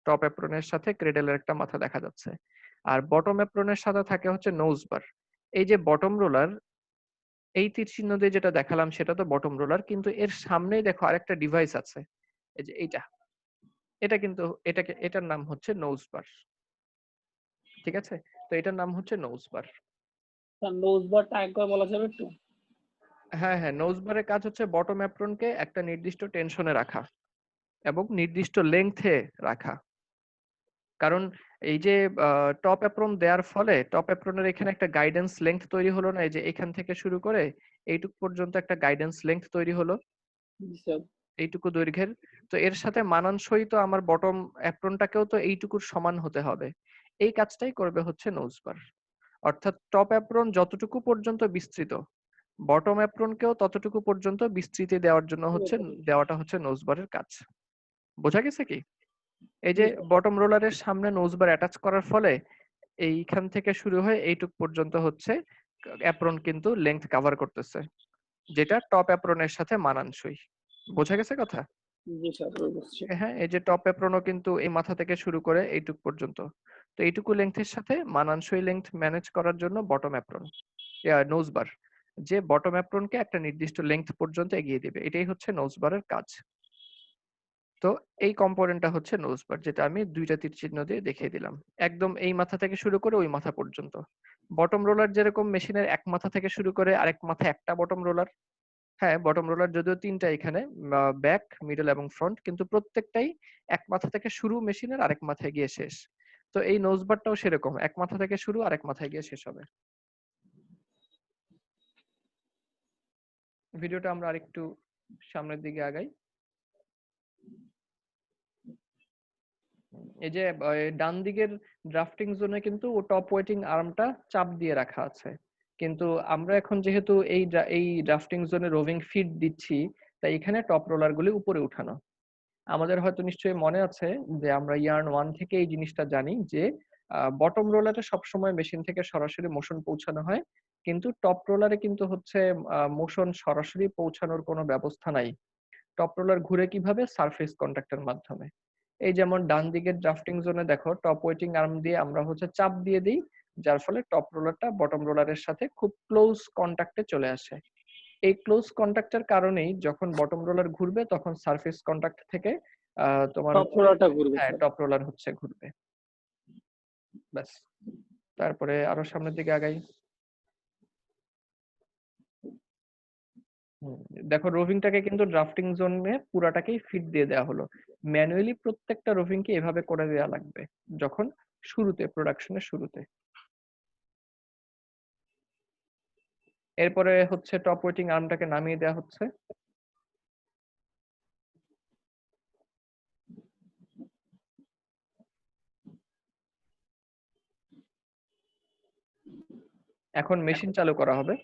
টপ অ্যাপ্রনের সাথে ক্রেডেলের একটা মাথা দেখা যাচ্ছে। আর বটম অ্যাপ্রনের সাথে থাকে হচ্ছে নোজ বার। এই যে বটম রোলার, এই তীর চিহ্ন দিয়ে যেটা দেখালাম সেটা তো বটম রোলার, কিন্তু এর সামনেই দেখো আরেকটা ডিভাইস আছে, এই যে এটা কিন্তু এটার নাম হচ্ছে নোজ বার। ঠিক আছে, তো এটার নাম হচ্ছে নোজ বার। নোজ বারটা একবার বলা যাবে একটু? হ্যাঁ হ্যাঁ, নোজ বারের কাজ হচ্ছে বটম অ্যাপ্রনকে একটা নির্দিষ্ট টেনশনে রাখা এবং নির্দিষ্ট লেংথে রাখা। কারণ এই যে টপ অ্যাপ্রন দেওয়ার ফলে টপ অ্যাপ্রনের এখানে একটা গাইডেন্স লেংথ তৈরি হলো না, এই যে এখান থেকে শুরু করে এইটুক পর্যন্ত একটা গাইডেন্স লেংথ তৈরি হলো, এইটুকু দৈর্ঘ্যের। তো এর সাথে মানানসই তো আমার বটম অ্যাপ্রনটাকেও তো এইটুকুর সমান হতে হবে। এই কাজটাই করবে হচ্ছে নোজ বার। অর্থাৎ টপ অ্যাপ্রন যতটুকু পর্যন্ত বিস্তৃত, বটম অ্যাপ্রনকেও ততটুকু পর্যন্ত বিস্তৃতি দেওয়ার জন্য হচ্ছে দেওয়াটা হচ্ছে নোজ বারের কাজ। বোঝা গেছে কি? এই যে বটম রোলারের সামনে নোজ বার অ্যাটাচ করার ফলে এইখান থেকে শুরু হয়ে এইটুক পর্যন্ত হচ্ছে অ্যাপ্রন কিন্তু লেংথ কভার করতেছে, যেটা টপ অ্যাপ্রনের সাথে মানানসই। বোঝা গেছে কথা? হ্যাঁ, এই যে টপ অ্যাপ্রনও কিন্তু এই মাথা থেকে শুরু করে এইটুক পর্যন্ত, তো এইটুকু লেংথের সাথে মানানসই লেংথ ম্যানেজ করার জন্য বটম অ্যাপ্রন, নোজ বার, যে বটম অ্যাপ্রনকে একটা নির্দিষ্ট লেংথ পর্যন্ত এগিয়ে দিবে, এটাই হচ্ছে নোজ বারের কাজ। তো এই কম্পোনেন্টটা হচ্ছে নোজ বার, যেটা আমি দুইটা তীর চিহ্ন দিয়ে দেখিয়ে দিলাম, একদম এই মাথা থেকে শুরু করে ওই মাথা পর্যন্ত। বটম রোলার যেরকম মেশিনের এক মাথা থেকে শুরু করে আরেক মাথা একটা বটম রোলার, হ্যাঁ বটম রোলার যদিও তিনটা এখানে, ব্যাক, মিডল এবং ফ্রন্ট, কিন্তু প্রত্যেকটাই এক মাথা থেকে শুরু মেশিনের, আরেক মাথায় গিয়ে শেষ। তো এই নোজ বারটাও সেরকম, এক মাথা থেকে শুরু আরেক মাথায় গিয়ে শেষ হবে। ভিডিওটা আমরা আরেকটু সামনের দিকে আগাই। এই যে ডান দিকের ড্রাফটিং জোনে কিন্তু টপ ওয়েটিং আর্মটা চাপ দিয়ে রাখা আছে, কিন্তু আমরা এখন যেহেতু এই ড্রাফটিং জোনে রোভিং ফিড দিচ্ছি, তাই এখানে টপ রোলার গুলি উপরে উঠানো। আমাদের হয়তো নিশ্চয়ই মনে আছে যে আমরা ইয়ার্ন 1 থেকে এই জিনিসটা জানি যে বটম রোলারে সবসময় মেশিন থেকে সরাসরি মোশন পৌঁছানো হয়, কিন্তু টপ রোলারে কিন্তু হচ্ছে মোশন সরাসরি পৌঁছানোর কোনো ব্যবস্থা নাই। টপ রোলার ঘুরে কিভাবে? সারফেস কন্ট্যাক্টের মাধ্যমে। এই যেমন ডান দিকের ড্রাফটিং জোনে দেখো টপ ওয়েটিং আর্ম দিয়ে আমরা হচ্ছে চাপ দিয়ে দিই, যার ফলে টপ রোলারটা বটম রোলারের সাথে খুব ক্লোজ কন্ট্যাক্টে চলে আসে। এই ক্লোজ কন্ট্যাক্টের কারণেই যখন বটম রোলার ঘুরবে তখন সারফেস কন্ট্যাক্ট থেকে তোমার টপ রোলারটা ঘুরবে। হ্যাঁ, টপ রোলার হচ্ছে ঘুরবে। ব্যাস, তারপরে আরো সামনের দিকে আগাই। দেখো রোভিংটাকে কিন্তু ড্রাফটিং জোনে পুরাটাকেই ফিট দিয়ে দেওয়া হলো। ম্যানুয়ালি প্রত্যেকটা রোভিংকে এভাবে করে দেওয়া লাগবে যখন শুরুতে, প্রোডাকশনের শুরুতে। এরপরে হচ্ছে টপ ওয়েটিং আর্মটাকে নামিয়ে দেওয়া হচ্ছে। এখন মেশিন চালু করা হবে।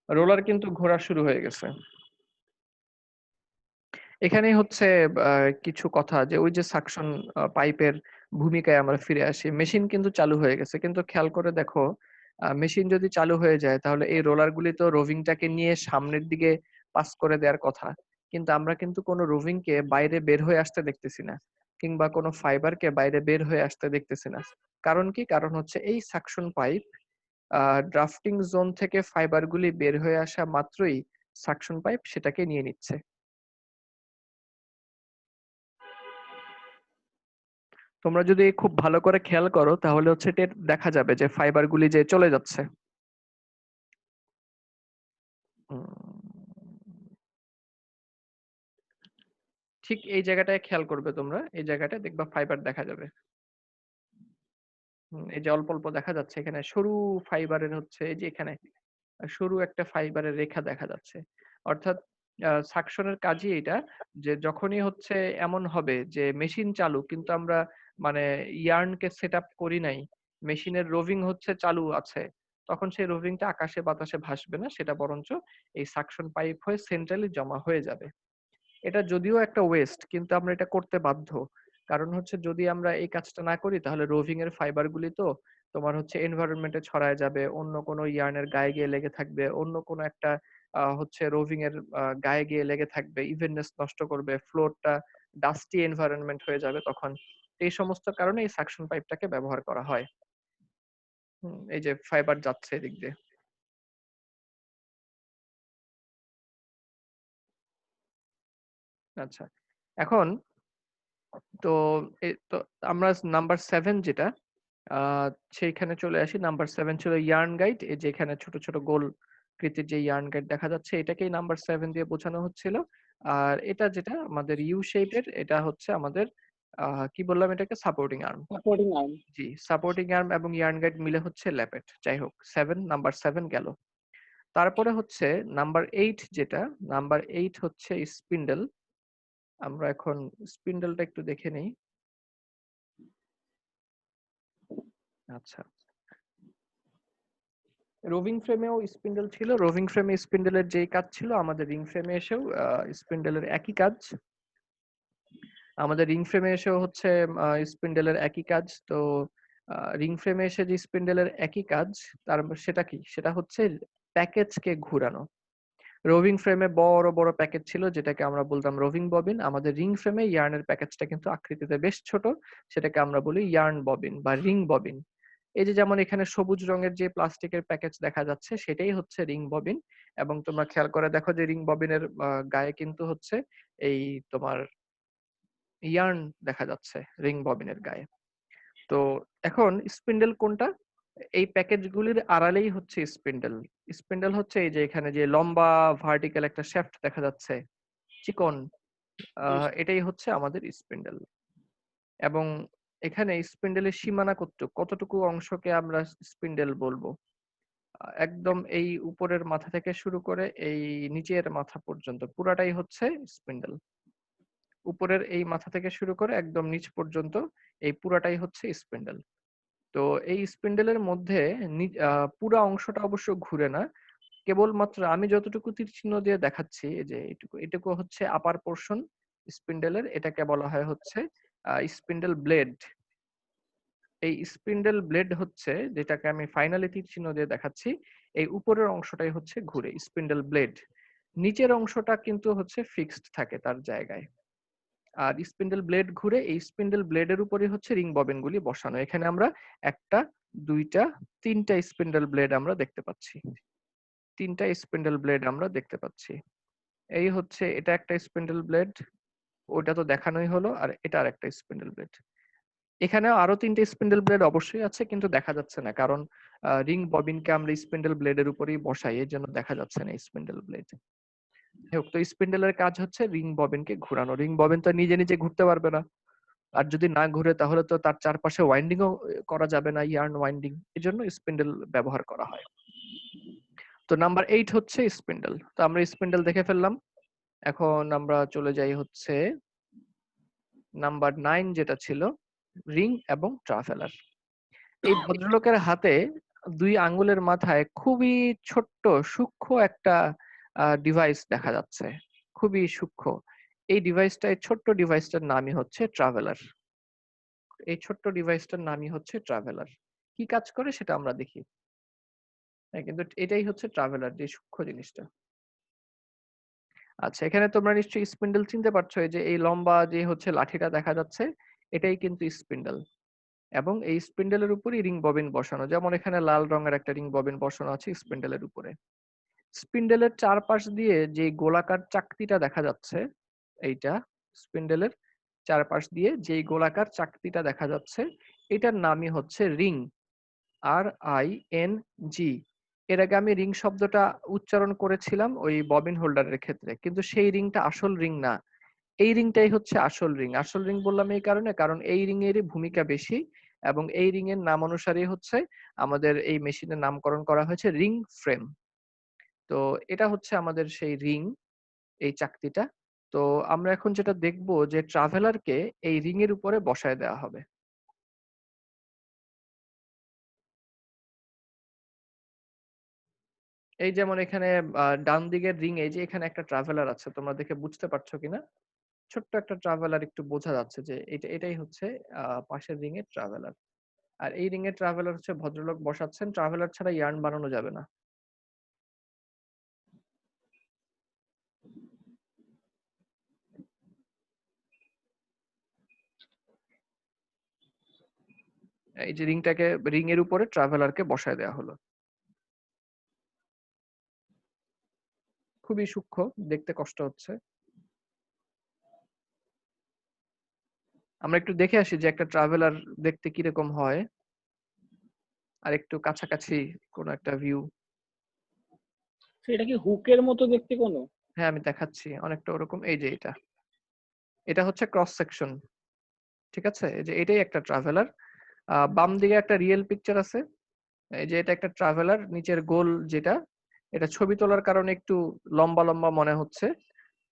রোলার কিন্তু ঘোরা শুরু হয়ে গেছে। এখানেই হচ্ছে কিছু কথা, যে ওই যে সাকশন পাইপের ভূমিকায় আমরা ফিরে আসি। মেশিন কিন্তু চালু হয়ে গেছে, কিন্তু খেয়াল করে দেখো মেশিন যদি চালু হয়ে যায় তাহলে এই রোলারগুলি তো রোভিংটাকে নিয়ে সামনের দিকে পাস করে দেওয়ার কথা, কিন্তু আমরা কিন্তু কোনো রোভিংকে বাইরে বের হয়ে আসতে দেখতেছি না, কিংবা কোনো ফাইবারকে বাইরে বের হয়ে আসতে দেখতেছি না। কারণ কি? কারণ হচ্ছে এই সাকশন পাইপ ড্রাফটিং জোন থেকে ফাইবারগুলি বের হয়ে আসা মাত্রই সাকশন পাইপ সেটাকে নিয়ে নিচ্ছে। তোমরা যদি খুব ভালো করে খেয়াল করো তাহলে হচ্ছে এটা দেখা যাবে যে ফাইবারগুলি যে চলে যাচ্ছে। ঠিক এই জায়গাটায় খেয়াল করবে তোমরা, এই জায়গাটায় দেখবা ফাইবার দেখা যাবে। এই যে অল্প অল্প দেখা যাচ্ছে এখানে সরু ফাইবারের হচ্ছে, এই যে এখানে সরু একটা ফাইবারের রেখা দেখা যাচ্ছে। অর্থাৎ সাকশনের কাজই এটা, যে যখনই হচ্ছে এমন হবে যে মেশিন চালু কিন্তু আমরা মানে ইয়ার্নকে সেট আপ করি নাই, মেশিনের রোভিং হচ্ছে চালু আছে, তখন সেই রোভিংটা আকাশে বাতাসে ভাসবে না, সেটা বরঞ্চ এই সাকশন পাইপ হয়ে সেন্ট্রালি জমা হয়ে যাবে। এটা যদিও একটা ওয়েস্ট, কিন্তু আমরা এটা করতে বাধ্য। কারণ হচ্ছে যদি আমরা এই কাজটা না করি তাহলে রোভিং এর ফাইবার গুলি তো তোমার হচ্ছে এনভায়রনমেন্টে ছড়ায় যাবে, অন্য কোনো ইয়ার্নের গায়ে গিয়ে লেগে থাকবে, অন্য কোনো একটা হচ্ছে রোভিং এর গায়ে গিয়ে লেগে থাকবে, ইভেননেস নষ্ট করবে, ফ্লোরটা ডাস্টি এনভায়রনমেন্ট হয়ে যাবে তখন। এই সমস্ত কারণে এই সাকশন পাইপটাকে ব্যবহার করা হয়। এই যে ফাইবার যাচ্ছে এদিক দিয়ে। আচ্ছা, এখন তো তো আমরা নাম্বার 7 যেটা সেইখানে চলে আসি। নাম্বার 7 ছিল ইয়ার্ন গাইড। এই যে এখানে ছোট ছোট গোল কৃতির যে ইয়ার্ন গাইড দেখা যাচ্ছে এটাকেই নাম্বার 7 দিয়ে বোঝানো হচ্ছিল। আর এটা যেটা আমাদের ইউ শেপের, এটা হচ্ছে আমাদের কি বললাম এটাকে, সাপোর্টিং আর্ম। Supporting arm. জি, সাপোর্টিং আর্ম এবং ইয়ার্ন গাইড মিলে হচ্ছে ল্যাপেট। যাই হোক, নাম্বার 7 গেল। তারপরে হচ্ছে নাম্বার 8 যেটা, নাম্বার 8 হচ্ছে স্পিন্ডেল। আমরা এখন স্পিন্ডেলটা একটু দেখে নেই। আচ্ছা, রোভিং ফ্রেমেও স্পিন্ডেল ছিল। রোভিং ফ্রেমে স্পিন্ডেলের যেই কাজ ছিল আমাদের রিং ফ্রেমে এসেও স্পিন্ডেলের একই কাজ। আমাদের রিং ফ্রেমে এসেও হচ্ছে স্পিন্ডেলের একই কাজ। তো রিং ফ্রেমে এসে যে স্পিন্ডেলের একই কাজ, তার সেটা কি? সেটা হচ্ছে প্যাকেজকে ঘুরানো। রোভিং ফ্রেমে বড় বড় প্যাকেজ ছিল যেটাকে আমরা বলতাম রোভিং ববিন। আমাদের রিং ফ্রেমে ইয়ার্নের প্যাকেজটা কিন্তু আকৃতিতে বেশ ছোট, সেটাকে আমরা বলি ইয়ার্ন ববিন বা রিং ববিন। এই যে যেমন এখানে সবুজ রঙের যে প্লাস্টিকের প্যাকেজ দেখা যাচ্ছে সেটাই হচ্ছে রিং ববিন। এবং তোমরা খেয়াল করে দেখো যে রিং ববিনের গায়ে কিন্তু হচ্ছে এই তোমার ইয়ার্ন দেখা যাচ্ছে রিং ববিনের গায়ে। তো এখন স্পিন্ডেল কোনটা? এই প্যাকেজগুলির আড়ালেই হচ্ছে স্পিন্ডেল। স্পিন্ডেল হচ্ছে এই যে এখানে যে লম্বা ভার্টিক্যাল একটা শ্যাফট দেখা যাচ্ছে, চিকন, এটাই হচ্ছে আমাদের স্পিন্ডেল। এবং এখানে স্পিন্ডেলের সীমানা কতটুকু অংশকে আমরা স্পিন্ডেল বলবো? একদম এই উপরের মাথা থেকে শুরু করে এই নিচের মাথা পর্যন্ত পুরাটাই হচ্ছে স্পিন্ডেল। উপরের এই মাথা থেকে শুরু করে একদম নিচ পর্যন্ত এই পুরাটাই হচ্ছে স্পিন্ডেল। তো এই স্পিন্ডেলের মধ্যে পুরা অংশটা অবশ্য ঘুরে না, কেবলমাত্র আমি যতটুকু তীর চিহ্ন দিয়ে দেখাচ্ছি, এই যে এটুকু হচ্ছে আপার পোর্শন স্পিন্ডেলের, এটাকে বলা হয় হচ্ছে স্পিন্ডেল ব্লেড। এই স্পিন্ডেল ব্লেড হচ্ছে যেটাকে আমি ফাইনালি তীর চিহ্ন দিয়ে দেখাচ্ছি, এই উপরের অংশটাই হচ্ছে ঘুরে স্পিন্ডেল ব্লেড। নিচের অংশটা কিন্তু হচ্ছে ফিক্সড থাকে তার জায়গায়। আর স্পিন্ডেল ব্লেড ঘুরে, এই স্পিন্ডেল ব্লেডের উপরে হচ্ছে রিং ববিন গুলি বসানো। এখানে আমরা একটা, দুইটা, তিনটা স্পিন্ডেল ব্লেড আমরা দেখতে পাচ্ছি। তিনটা স্পিন্ডেল ব্লেড আমরা দেখতে পাচ্ছি। এই হচ্ছে এটা একটা স্পিন্ডেল ব্লেড, ওটা তো দেখানোই হলো, আর এটা আর একটা স্পিন্ডেল ব্লেড। এখানে আরো তিনটে স্পিন্ডেল ব্লেড অবশ্যই আছে কিন্তু দেখা যাচ্ছে না, কারণ রিং ববিনকে আমরা স্পিন্ডেল ব্লেডের উপরেই বসাই, এর জন্য দেখা যাচ্ছে না স্পিন্ডেল ব্লেড। তো স্পিন্ডেলের কাজ হচ্ছে রিং ববিনকে ঘোরানো। রিং ববিন তো নিজে নিজে ঘুরতে পারবে না, আর যদি না ঘুরে তাহলে তো তার চারপাশে ওয়াইন্ডিংও করা যাবে না, ইয়ার্ন ওয়াইন্ডিং, এজন্য স্পিন্ডেল ব্যবহার করা হয়। তো নাম্বার 8 হচ্ছে স্পিন্ডেল। তো আমরা স্পিন্ডেল দেখে ফেললাম। এখন আমরা চলে যাই হচ্ছে নাম্বার 9 যেটা ছিল রিং এবং ট্রাভেলার। এই ভদ্রলোকের হাতে 2 আঙ্গুলের মাথায় খুবই ছোট্ট সূক্ষ্ম একটা ডিভাইস দেখা যাচ্ছে, খুবই সূক্ষ্ম। এই ছোট্ট ডিভাইসটার নামই হচ্ছে ট্রাভেলার। এই ছোট্ট ডিভাইসটার নামই হচ্ছে ট্রাভেলার। কি কাজ করে সেটা আমরা দেখি। হ্যাঁ, কিন্তু এটাই হচ্ছে ট্রাভেলার, যে সূক্ষ্ম জিনিসটা। আচ্ছা, এখানে তোমরা নিশ্চয়ই স্পিন্ডল চিনতে পারছো। এই যে এই লম্বা যে হচ্ছে লাঠিটা দেখা যাচ্ছে, এটাই কিন্তু স্পিন্ডল। এবং এই স্পিন্ডলের উপরই রিং ববিন বসানো, যেমন এখানে লাল রঙের একটা রিং ববিন বসানো আছে স্পিন্ডলের উপরে। স্পিন্ডলের চারপাশ দিয়ে যে গোলাকার চাকতিটা দেখা যাচ্ছে, এইটা স্পিন্ডলের চারপাশ দিয়ে যেই গোলাকার চাকতিটা দেখা যাচ্ছে, এটার নামই হচ্ছে রিং। RING। এর আগে আমি রিং শব্দটা উচ্চারণ করেছিলাম ওই ববিন হোল্ডারের ক্ষেত্রে, কিন্তু সেই রিংটা আসল রিং না। এই রিংটাই হচ্ছে আসল রিং। আসল রিং বললাম এই কারণে, কারণ এই রিং এরই ভূমিকা বেশি, এবং এই রিং এর নাম অনুসারেই হচ্ছে আমাদের এই মেশিনের নামকরণ করা হয়েছে রিং ফ্রেম। তো এটা হচ্ছে আমাদের সেই রিং, এই চাকতিটা। তো আমরা এখন যেটা দেখব যে ট্রাভেলারকে এই রিং এর উপরে বসায় দেওয়া হবে। এই যেমন এখানে ডান দিকের রিং, এই যে এখানে একটা ট্রাভেলার আছে, তোমরা দেখে বুঝতে পারছো কিনা? ছোট্ট একটা ট্রাভেলার, একটু বোঝা যাচ্ছে যে এটাই হচ্ছে পাশের রিং এর ট্রাভেলার। আর এই রিং এর ট্রাভেলার হচ্ছে ভদ্রলোক বসাচ্ছেন। ট্রাভেলার ছাড়া ইয়ার্ন বানানো যাবে না। এই যে রিং এর উপরে ট্রাভেলারকে বসায় দেওয়া হলো। খুবই সূক্ষ্ম, দেখতে কষ্ট হচ্ছে। আমরা একটু দেখে আসি যে একটা ট্রাভেলার দেখতে কিরকম হয়, আর একটু কাছাকাছি কোন একটা ভিউ। এটা কি হুকের মতো দেখতে কোনো? হ্যাঁ, আমি দেখাচ্ছি অনেকটা ওরকম। এই যে এটা হচ্ছে ক্রস সেকশন, ঠিক আছে? এই যে এটাই একটা ট্রাভেলার। বাম দিকে একটা রিয়েল পিকচার আছে। এই যে এটা একটা ট্রাভেলার, নিচের গোল যেটা, এটা ছবি তোলার কারণে একটু লম্বা লম্বা মনে হচ্ছে,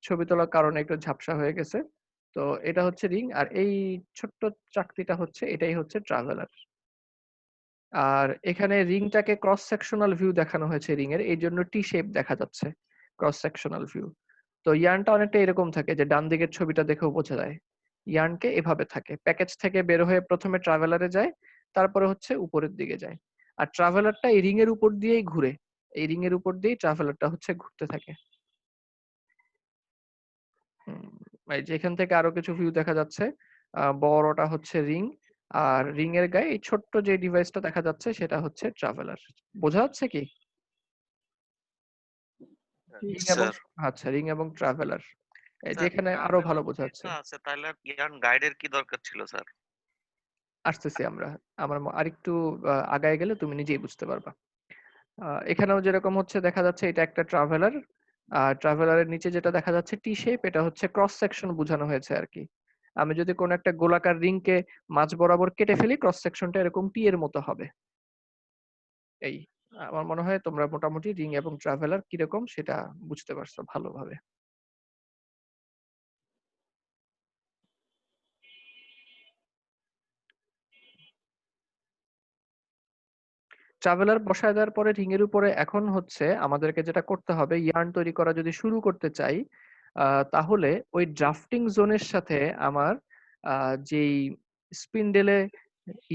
ছবি তোলার কারণে একটু ঝাপসা হয়ে গেছে। তো এটা হচ্ছে রিং, আর এই ছোট্ট চাকতিটা হচ্ছে, এটাই হচ্ছে ট্রাভেলার। আর এখানে রিংটাকে ক্রস সেকশনাল ভিউ দেখানো হয়েছে রিং এর, এই জন্য টি শেপ দেখা যাচ্ছে, ক্রস সেকশনাল ভিউ। তো ইয়ার্নটা অনেকটা এরকম থাকে, যে ডান দিকের ছবিটা দেখেও বোঝা যায়। ইয়ার্নকে এভাবে থাকে, প্যাকেজ থেকে বের হয়ে প্রথমে ট্রাভেলারে যায়, তারপরে হচ্ছে উপরের দিকে যায়। আর ট্রাভেলারটা এই রিং এর উপর দিয়েই ঘুরে, এই রিং এর উপর দিয়েই ট্রাভেলারটা হচ্ছে ঘুরতে থাকে। এই যে এখান থেকে আরো কিছু ভিউ দেখা যাচ্ছে। বড়টা হচ্ছে রিং, আর রিং এর গায়ে এই ছোট্ট যে ডিভাইসটা দেখা যাচ্ছে সেটা হচ্ছে ট্রাভেলার। বোঝা যাচ্ছে কি? রিং এবং স্যার আচ্ছা, রিং এবং ট্রাভেলার। এই যে স্যার এখানে আরো ভালো ট্রাভেলার বোঝা যাচ্ছে। যেহেতু আছে তাহলে ইয়ার্ন গাইডের কি দরকার ছিল স্যার? আসতেছি আমরা। আরেকটু আগায় গেলে তুমি নিজেই বুঝতে পারবা। এখানেও যেরকম হচ্ছে দেখা যাচ্ছে, এটা একটা ট্রাভেলার। আর ট্রাভেলারের নিচে যেটা দেখা যাচ্ছে টি শেপ, এটা হচ্ছে ক্রস সেকশন বোঝানো হয়েছে আর কি। আমি যদি কোন একটা গোলাকার রিংকে মাঝ বরাবর কেটে ফেলি, ক্রস সেকশনটা এরকম টি এর মতো হবে। এই, আমার মনে হয় তোমরা মোটামুটি রিং এবং ট্রাভেলার কিরকম সেটা বুঝতে পারছো ভালোভাবে। ট্রাভেলার বসায় দেওয়ার পরে রিং এর উপরে এখন হচ্ছে আমাদেরকে যেটা করতে হবে, ইয়ার্ন তৈরি করা যদি শুরু করতে চাই, তাহলে ওই ড্রাফটিং জোনের সাথে আমার যেই স্পিন্ডেলে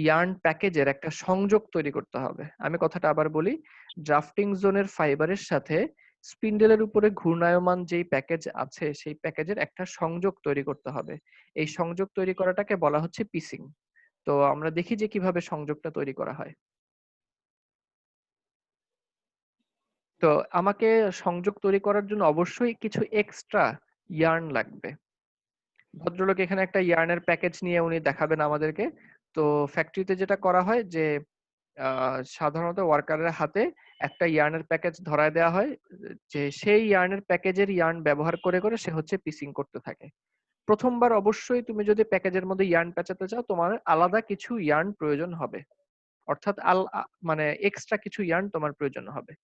ইয়ার্ন প্যাকেজের একটা সংযোগ তৈরি করতে হবে। আমি কথাটা আবার বলি, ড্রাফটিং জোনের ফাইবারের সাথে স্পিন্ডেলের উপরে ঘূর্ণায়মান যেই প্যাকেজ আছে, সেই প্যাকেজের একটা সংযোগ তৈরি করতে হবে। এই সংযোগ তৈরি করাটাকে বলা হচ্ছে পিসিং। তো আমরা দেখি যে কিভাবে সংযোগটা তৈরি করা হয়। তো আমাকে সংযোগ তৈরি করার জন্য অবশ্যই কিছু এক্সট্রা ইয়ার্ন লাগবে। ভদ্রলোক এখানে একটা ইয়ার্নের প্যাকেজ নিয়ে উনি দেখাবেন আমাদেরকে। তো ফ্যাক্টরিতে যেটা করা হয় যে সাধারণত ওয়ার্কারের হাতে একটা ইয়ার্নের প্যাকেজ ধরায় দেওয়া হয়, যে সেই ইয়ার্নের প্যাকেজের ইয়ার্ন ব্যবহার করে করে সে হচ্ছে পিসিং করতে থাকে। প্রথমবার অবশ্যই তুমি যদি প্যাকেজের মধ্যে ইয়ার্ন পেঁচাতে চাও, তোমার আলাদা কিছু ইয়ার্ন প্রয়োজন হবে, অর্থাৎ মানে এক্সট্রা কিছু ইয়ার্ন তোমার প্রয়োজন হবে।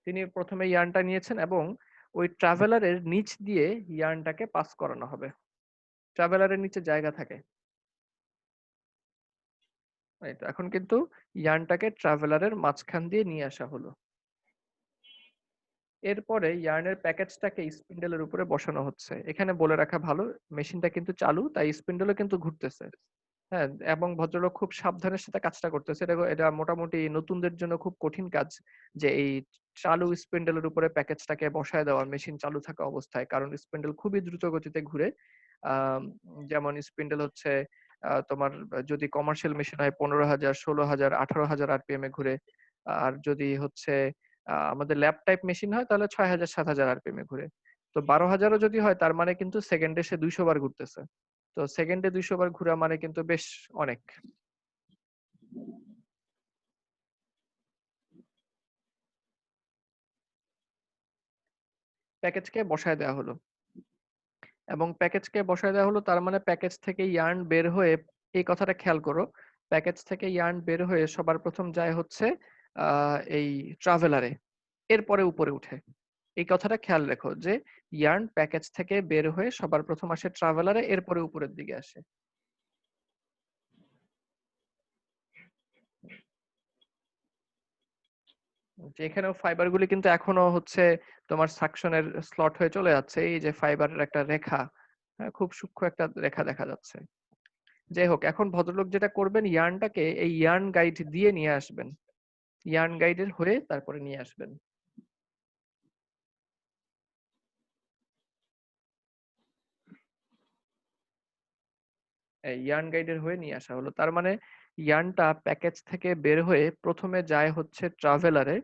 তিনি প্রথমে ইয়ার্নটা নিয়েছেন এবং ওই ট্রাভেলারের নিচ দিয়ে ইয়ার্নটাকে পাস করানো হবে। ট্রাভেলারের নিচে জায়গা থাকে। এই তো, এখন কিন্তু ইয়ার্নটাকে ট্রাভেলারের মাঝখান দিয়ে নিয়ে আসা হলো। এরপরে ইয়ার্নের প্যাকেজটাকে স্পিন্ডেলের উপরে বসানো হচ্ছে। এখানে বলে রাখা ভালো, মেশিনটা কিন্তু চালু, তাই স্পিন্ডেলও কিন্তু ঘুরতেছে। হ্যাঁ, এবং ভদ্রলোক খুব সাবধানের সাথে কাজটা করতেছে। এটা মোটামুটি নতুনদের জন্য খুব কঠিন কাজ, যে এই চালু স্পিন্ডেলের উপরে প্যাকেজটাকে বসায় দেওয়া মেশিন চালু থাকা অবস্থায়, কারণ স্পিন্ডেল খুবই দ্রুত গতিতে ঘুরে। আম, যেমন স্পিন্ডেল হচ্ছে তোমার যদি কমার্শিয়াল মেশিন হয় 15,000, 16,000, 18,000 আরপিএম এ ঘুরে। আর যদি হচ্ছে আমাদের ল্যাব টাইপ মেশিন হয় তাহলে 6,000, 7,000 আরপিএম এ ঘুরে। তো 12,000ও যদি হয় তার মানে কিন্তু সেকেন্ডে সে 200 বার ঘুরতেছে। তো সেকেন্ডে 200 বার ঘোরা মানে কিন্তু বেশ অনেক। প্যাকেজকে বসায় দেওয়া হলো, এবং প্যাকেজকে বসায় দেওয়া হলো তার মানে প্যাকেজ থেকে ইয়ার্ন বের হয়ে, এই কথাটা খেয়াল করো, প্যাকেজ থেকে ইয়ার্ন বের হয়ে সবার প্রথম যায় হচ্ছে এই ট্রাভেলারে, এরপরে উপরে উঠে। এই কথাটা খেয়াল রেখো যে ইয়ার্ন প্যাকেজ থেকে বের হয়ে সবার প্রথম আসে ট্রাভেলারে, এরপরে উপরের দিকে আসে। যে এখানেও ফাইবার গুলি কিন্তু এখনো হচ্ছে তোমার সাকশনের স্লট হয়ে চলে যাচ্ছে, এই যে ফাইবারের একটা রেখা, হ্যাঁ, খুব সূক্ষ্ম একটা রেখা দেখা যাচ্ছে। যাই হোক, এখন ভদ্রলোক যেটা করবেন, ইয়ার্নটাকে এই ইয়ার্ন গাইড দিয়ে নিয়ে আসবেন, ইয়ার্ন গাইডের হয়ে তারপরে নিয়ে আসবেন। এই ইয়ার্ন গাইডের হয়ে নিয়ে আসা হলো, তার মানে ইয়ার্নটা প্যাকেজ থেকে বের হয়ে প্রথমে যায় হচ্ছে ট্রাভেলারে,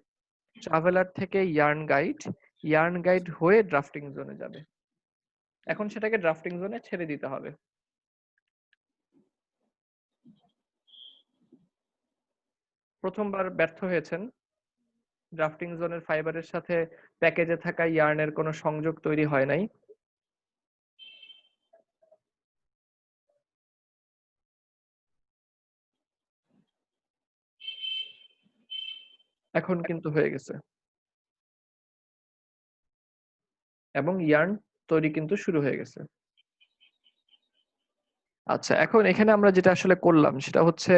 ট্রাভেলার থেকে ইয়ার্ন গাইড, ইয়ার্ন গাইড হয়ে ড্রাফটিং জোনে যাবে। এখন সেটাকে ড্রাফটিং জোনে ছেড়ে দিতে হবে। প্রথমবার ব্যর্থ হয়েছেন, ড্রাফটিং জোনের ফাইবারের সাথে প্যাকেজে থাকা ইয়ার্নের কোনো সংযোগ তৈরি হয় নাই। এখন কিন্তু হয়ে গেছে, এবং ইয়ার্ন তৈরি কিন্তু শুরু হয়ে গেছে। আচ্ছা, এখন এখানে আমরা যেটা আসলে করলাম সেটা হচ্ছে,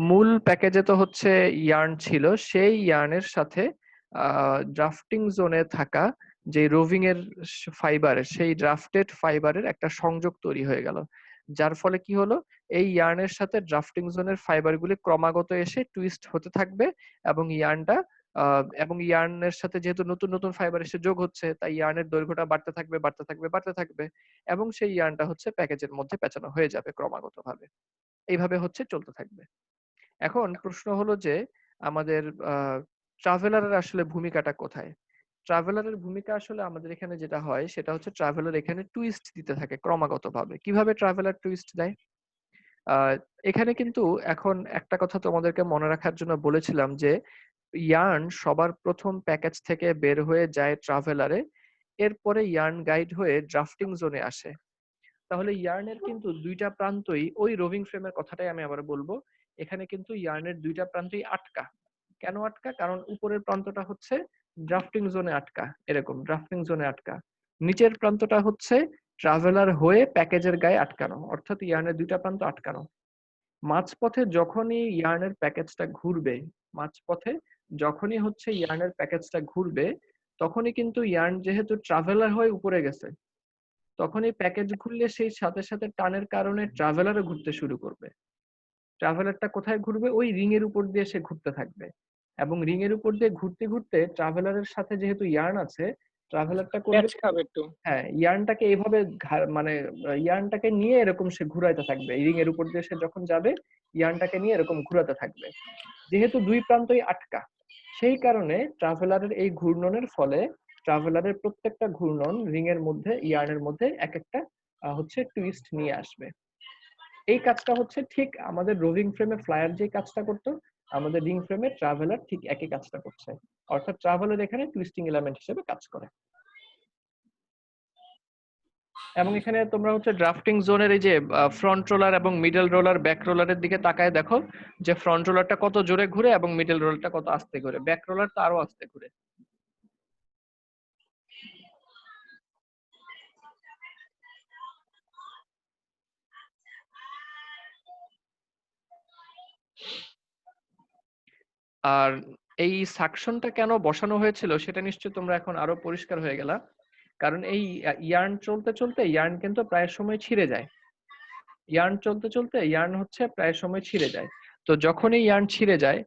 মূল প্যাকেজে তো হচ্ছে ইয়ার্ন ছিল, সেই ইয়ার্নের সাথে ড্রাফটিং জোনে থাকা যে রোভিং এর ফাইবার, সেই ড্রাফটেড ফাইবারের একটা সংযোগ তৈরি হয়ে গেল, যার ফলে কি হলো, এই ইয়ার্নের সাথে ড্রাফটিং জোনের ফাইবারগুলি ক্রমাগত এসে টুইস্ট হতে থাকবে, এবং ইয়ার্নের সাথে যেহেতু নতুন নতুন ফাইবার এসে যোগ হচ্ছে, তাই ইয়ার্নের দৈর্ঘ্যটা বাড়তে থাকবে, বাড়তে থাকবে, বাড়তে থাকবে, এবং সেই ইয়ার্নটা হচ্ছে প্যাকেজের মধ্যে পেঁচানো হয়ে যাবে ক্রমাগত ভাবে। এইভাবে হচ্ছে চলতে থাকবে। এখন প্রশ্ন হলো যে আমাদের ট্রাভেলারের আসলে ভূমিকাটা কোথায়? ট্রাভেলারের ভূমিকা আসলে আমাদের এখানে যেটা হয় সেটা হচ্ছে, ট্রাভেলার এখানে টুইস্ট দিতে থাকে ক্রমাগত ভাবে। কিভাবে ট্রাভেলার টুইস্ট দেয়? আহ এখানে কিন্তু এখন একটা কথা তোমাদেরকে মনে রাখার জন্য বলেছিলাম যে ইয়ার্ন সবার প্রথম প্যাকেজ থেকে বের হয়ে যায় ট্রাভেলারে, এরপরে ইয়ার্ন গাইড হয়ে ড্রাফটিং জোনে আসে। তাহলে ইয়ার্নের কিন্তু দুইটা প্রান্তই, ওই রোভিং ফ্রেমের কথাটাই আমি আবার বলবো, এখানে কিন্তু ইয়ার্নের দুইটা প্রান্তই আটকা। কেন আটকা? কারণ উপরের প্রান্তটা হচ্ছে ড্রাফটিং জোনে আটকা, এরকম ড্রাফটিং জোনে আটকা, নিচের প্রান্তটা হচ্ছে ট্রাভেলার হয়ে প্যাকেজের গায়ে আটকানো, অর্থাৎ ইয়ার্নের দুইটা প্রান্ত আটকানো। মাঝপথে যখনই ইয়ার্নের প্যাকেজটা ঘুরবে, মাঝপথে যখনই হচ্ছে ইয়ার্নের প্যাকেজটা ঘুরবে, তখনই কিন্তু ইয়ার্ন যেহেতু ট্রাভেলার হয়ে উপরে গেছে, তখন এই প্যাকেজ ঘুরলে সেই সাথে সাথে টানের কারণে ট্রাভেলারও ঘুরতে শুরু করবে। ট্রাভেলারটা কোথায় ঘুরবে? ওই রিং এর উপর দিয়ে সে ঘুরতে থাকবে, এবং রিং এর উপর দিয়ে ঘুরতে ঘুরতে ট্রাভেলারের সাথে যেহেতু ইয়ার্ন আছে, ট্রাভেলারটা করবে, প্যাচ খাবে একটু। হ্যাঁ, ইয়ার্নটাকে এইভাবে মানে ইয়ার্নটাকে নিয়ে এরকম সে ঘুরাইতে থাকবে, রিং এর উপর দিয়ে সে যখন যাবে ইয়ার্নটাকে নিয়ে এরকম ঘুরাতে থাকবে। যেহেতু দুই প্রান্তই আটকা, সেই কারণে ট্রাভেলারের এই ঘূর্ণনের ফলে ট্রাভেলারের প্রত্যেকটা ঘূর্ণন রিং এর মধ্যে, ইয়ার্নের মধ্যে এক একটা হচ্ছে টুইস্ট নিয়ে আসবে। এই কাজটা হচ্ছে ঠিক আমাদের রোভিং ফ্রেমে ফ্লায়ার যে কাজটা করতো, আমাদের রিং ফ্রেমে ট্রাভেলার ঠিক একই কাজটা করছে, অর্থাৎ ট্রাভেলার এখানে টুইস্টিং এলিমেন্ট হিসেবে কাজ করে। এবং এখানে তোমরা হচ্ছে ড্রাফটিং জোনের এই যে ফ্রন্ট রোলার এবং মিডল রোলার, ব্যাক রোলারের দিকে তাকায় দেখো যে ফ্রন্ট রোলারটা কত জোরে ঘুরে এবং মিডল রোলারটা কত আস্তে ঘুরে, ব্যাক রোলারটা আরো আস্তে ঘুরে। আর এই সাকশনটা কেন বসানো হয়েছিল সেটা নিশ্চয়ই তোমরা এখন আরো পরিষ্কার হয়ে গেলা। কারণ এই ইয়ার্ন চলতে চলতে ইয়ার্ন কিন্তু প্রায় সময় ছিঁড়ে যায়। ইয়ার্ন চলতে চলতে ইয়ার্ন হচ্ছে প্রায় সময় ছিঁড়ে যায়। তো যখনই ইয়ার্ন ছিঁড়ে যায়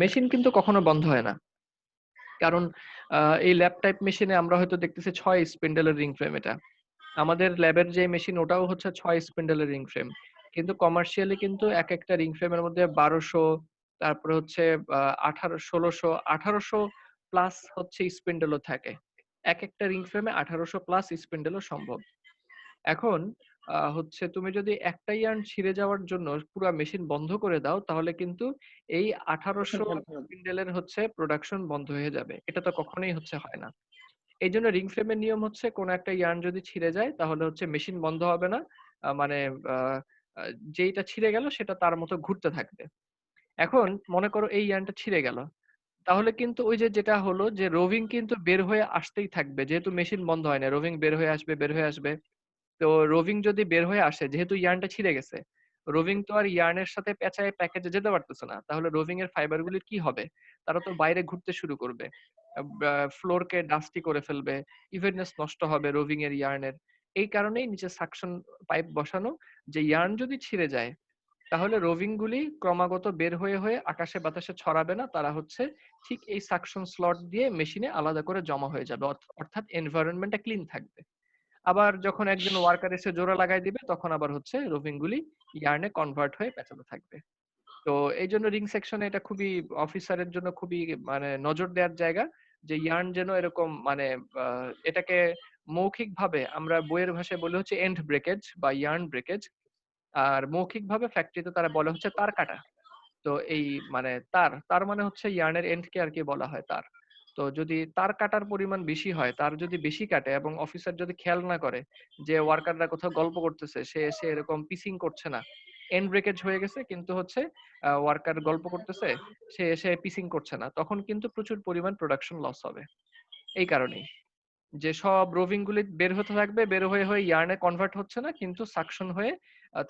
মেশিন কিন্তু কখনো বন্ধ হয় না। কারণ এই ল্যাব টাইপ মেশিনে আমরা হয়তো দেখতেছি 6 স্পিন্ডেলের রিং ফ্রেম এটা। আমাদের ল্যাবের যে মেশিন ওটাও হচ্ছে 6 স্পিন্ডেলের রিং ফ্রেম। কিন্তু কমার্শিয়ালি কিন্তু এক একটা রিং ফ্রেমের মধ্যে 1200, তারপরে হচ্ছে 18, 1600, 1800 প্লাস হচ্ছে স্পিন্ডেলও থাকে। এক একটা রিং ফ্রেমে 1800 প্লাস স্পিন্ডেলও সম্ভব। এখন হচ্ছে তুমি যদি একটা ইয়ার্ন ছিঁড়ে যাওয়ার জন্য পুরা মেশিন বন্ধ করে দাও তাহলে কিন্তু এই 1800 স্পিন্ডেলের হচ্ছে প্রোডাকশন বন্ধ হয়ে যাবে। এটা তো কখনোই হচ্ছে হয় না। এই জন্য রিং ফ্রেমের নিয়ম হচ্ছে কোন একটা ইয়ার্ন যদি ছিঁড়ে যায় তাহলে হচ্ছে মেশিন বন্ধ হবে না। মানে আহ, আহ, যেইটা ছিঁড়ে গেল সেটা তার মতো ঘুরতে থাকবে। এখন মনে করো এই ইয়ার্নটা ছিঁড়ে গেল, তাহলে কিন্তু ওই যে যেটা হলো যে রোভিং কিন্তু বের হয়ে আসতেই থাকবে, যেহেতু মেশিন বন্ধ হয় না, রোভিং বের হয়ে আসবে বের হয়ে আসবে। তো রোভিং যদি বের হয়ে আসে, যেহেতু ইয়ার্নটা ছিঁড়ে গেছে, রোভিং তো আর ইয়ার্নের সাথে পেঁচায় প্যাকেজে যেতে পারতেছে না, তাহলে রোভিং এর ফাইবার গুলির কি হবে? তারা তো বাইরে ঘুরতে শুরু করবে, ফ্লোরকে ডাস্টি করে ফেলবে, ইভেননেস নষ্ট হবে রোভিং এর ইয়ার্নের। এই কারণেই নিচে সাকশন পাইপ বসানো, যে ইয়ার্ন যদি ছিঁড়ে যায় তাহলে রোভিং গুলি ক্রমাগত বের হয়ে হয়ে আকাশে বাতাসে ছড়াবে না, তারা হচ্ছে ঠিক এই সাকশন স্লট দিয়ে মেশিনে আলাদা করে জমা হয়ে যাবে, অর্থাৎ এনভায়রনমেন্টটা ক্লিন থাকবে। আবার যখন একজন ওয়ার্কার এসে জোড়া লাগাই দিবে তখন আবার হচ্ছে রোভিং গুলি ইয়ার্নে কনভার্ট হয়ে পেঁচাতে থাকবে। তো এই জন্য রিং সেকশনে এটা খুবই অফিসারের জন্য খুবই মানে নজর দেওয়ার জায়গা, যে ইয়ার্ন যেন এরকম মানে এটাকে মৌখিক ভাবে আমরা বইয়ের ভাষায় বলে হচ্ছে এন্ড ব্রেকেজ বা ইয়ার্ন ব্রেকেজ, আর মৌখিক ভাবে ফ্যাক্টরিতে তারা বলে হচ্ছে তার কাটা। তো এই মানে তার তার মানে হচ্ছে ইয়ার্নের এন্ড কে আর কি বলা হয় তার। তো যদি তার কাটার পরিমাণ বেশি হয়, তার যদি বেশি কাটে এবং অফিসার যদি খেয়াল না করে যে ওয়ার্কাররা কোথাও গল্প করতেছে, সে এসে এরকম পিসিং করছে না, এন্ড ব্রেকেজ হয়ে গেছে কিন্তু হচ্ছে ওয়ার্কার গল্প করতেছে, সে এসে পিসিং করছে না, তখন কিন্তু প্রচুর পরিমাণ প্রোডাকশন লস হবে। এই কারণেই যে সব রোভিং গুলি বের হতে থাকবে, বের হয়ে হয়ে ইয়ার্নে কনভার্ট হচ্ছে না, কিন্তু সাকশন হয়ে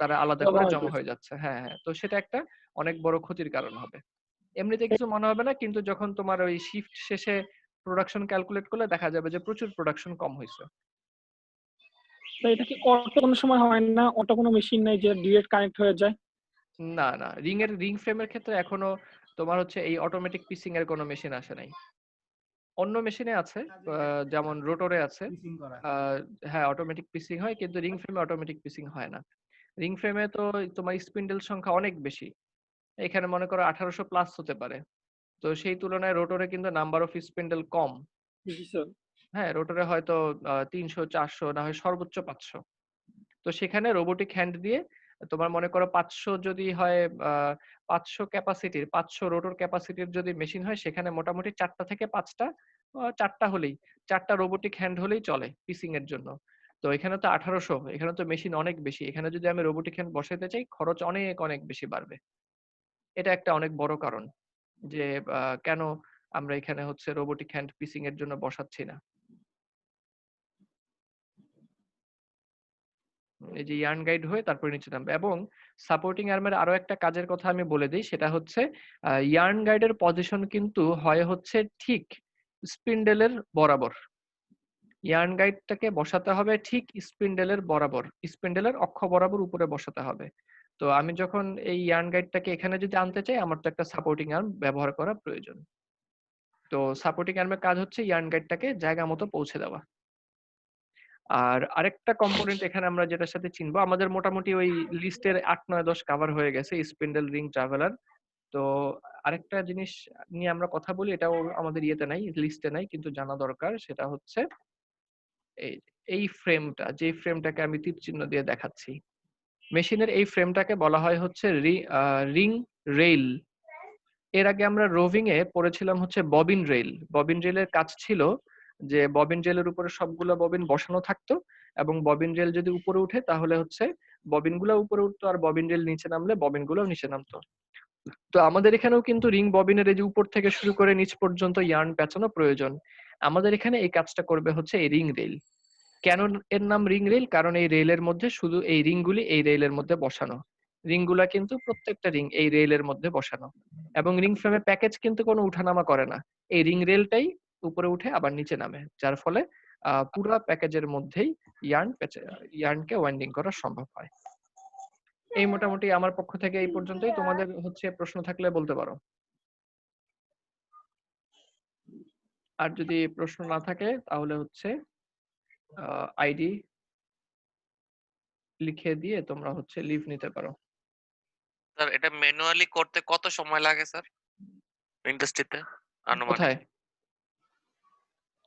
তারা আলাদা করে জমা হয়ে যাচ্ছে। হ্যাঁ হ্যাঁ, তো সেটা একটা অনেক বড় ক্ষতির কারণ হবে। এমনিতে কিছু মনে হবে না, কিন্তু যখন তোমার ওই শিফট শেষে প্রোডাকশন ক্যালকুলেট করলে দেখা যাবে যে প্রচুর প্রোডাকশন কম হয়েছে। তো এটা কি অটো কোনো সময় হয় না? অটো কোনো মেশিন নাই যে ডিরেক্ট কানেক্ট হয়ে যায়? না না, রিং ফ্রেমের ক্ষেত্রে এখনো তোমার হচ্ছে এই অটোমেটিক পিসিং এর কোনো মেশিন আসে নাই। অন্য মেশিনে আছে, যেমন রোটরে আছে। আহ, হ্যাঁ অটোমেটিক পিসিং হয়, কিন্তু রিং ফ্রেমে অটোমেটিক পিসিং হয় না। রিং ফ্রেমে তো তোমার স্পিন্ডেল সংখ্যা অনেক বেশি, এখানে মনে করো 1800 প্লাস হতে পারে। তো সেই তুলনায় রোটরে কিন্তু নাম্বার অফ স্পিন্ডেল কম। হ্যাঁ, রোটরে হয়তো 300 400 না হয় সর্বোচ্চ 500। তো সেখানে রোবোটিক হ্যান্ড দিয়ে তোমার মনে করো 500 যদি হয়, 500 ক্যাপাসিটির 500 রোটর ক্যাপাসিটির যদি মেশিন হয়, সেখানে মোটামুটি 4টা থেকে 5টা, 4টা হলেই, 4টা রোবোটিক হ্যান্ড হলেই চলে পিসিং এর জন্য। তো এখানে তো 1800, এখানে তো মেশিন অনেক বেশি, এখানে যদি আমি রোবোটিক হ্যান্ড বসাইতে চাই খরচ অনেক অনেক বেশি বাড়বে। এটা একটা অনেক বড় কারণ যে কেন আমরা এখানে হচ্ছে রোবোটিক হ্যান্ড পিসিং এর জন্য বসাচ্ছি না। এই যে ইয়ার্ন গাইড হয়ে তারপরে নিচে নামবে। এবং সাপোর্টিং আর্মের আরো একটা কাজের কথা আমি বলে দিই, সেটা হচ্ছে ইয়ার্ন গাইডের পজিশন কিন্তু হয় হচ্ছে ঠিক স্পিন্ডেলের বরাবর। ইয়ার্ন গাইডটাকে বসাতে হবে ঠিক স্পিন্ডেলের বরাবর, স্পিন্ডেলের অক্ষ বরাবর উপরে বসাতে হবে। তো আমি যখন এই ইয়ার্ন গাইডটাকে এখানে যদি আনতে চাই, আমার তো একটা সাপোর্টিং আর্ম ব্যবহার করা প্রয়োজন। তো সাপোর্টিং আর্মের কাজ হচ্ছে ইয়ার্ন গাইডটাকে জায়গা মতো পৌঁছে দেওয়া। আর আরেকটা কম্পোনেন্ট এখানে আমরা যেটার সাথে চিনবো, আমাদের মোটামুটি ওই লিস্টের 8 9 10 কভার হয়ে গেছে স্পিন্ডেল রিং ট্রাভেলার। তো আরেকটা জিনিস নিয়ে আমরা কথা বলি, এটাও আমাদের ইয়েতে নাই, লিস্টে নাই, কিন্তু জানা দরকার। সেটা হচ্ছে এই এই ফ্রেমটা, যে ফ্রেমটাকে আমি তীর চিহ্ন দিয়ে দেখাচ্ছি, মেশিনের এই ফ্রেমটাকে বলা হয় হচ্ছে রিং রেইল। এর আগে আমরা রোভিং এ পড়েছিলাম হচ্ছে ববিন রেল। ববিন রেলের কাজ ছিল যে ববিন রেলের উপরে সবগুলো ববিন বসানো থাকতো, এবং ববিন রেল যদি উপরে উঠে তাহলে হচ্ছে ববিন গুলো উপরে উঠতো, আর ববিন রেল নিচে নামলে ববিন গুলো নিচে নামতো। তো আমাদের এখানেও কিন্তু রিং ববিনের এই যে উপর থেকে শুরু করে নিচ পর্যন্ত ইয়ার্ন পেঁচানো প্রয়োজন। আমাদের এখানে এই কাজটা করবে হচ্ছে এই রিং রেল। কেন এর নাম রিং রেল? কারণ এই রেলের মধ্যে শুধু এই রিং গুলি এই রেলের মধ্যে বসানো, রিং গুলা কিন্তু প্রত্যেকটা রিং এই রেলের মধ্যে বসানো, এবং রিং ফ্রেমের প্যাকেজ কিন্তু কোনো উঠানামা করে না, এই রিং রেলটাই উপরে উঠে আবার নিচে নামে, যার ফলে পুরা প্যাকেজের মধ্যেই ইয়ার্নকে ওয়াইন্ডিং করা সম্ভব হয়। এই মোটামুটি আমার পক্ষ থেকে এই পর্যন্তই। তোমাদের হচ্ছে প্রশ্ন থাকলে বলতে পারো। আর যদি প্রশ্ন না থাকে তাহলে হচ্ছে আইডি লিখে দিয়ে তোমরা হচ্ছে লিভ নিতে পারো। স্যার এটা ম্যানুয়ালি করতে কত সময় লাগে স্যার ইন্ডাস্ট্রিতে আনুমানিক? কোথায়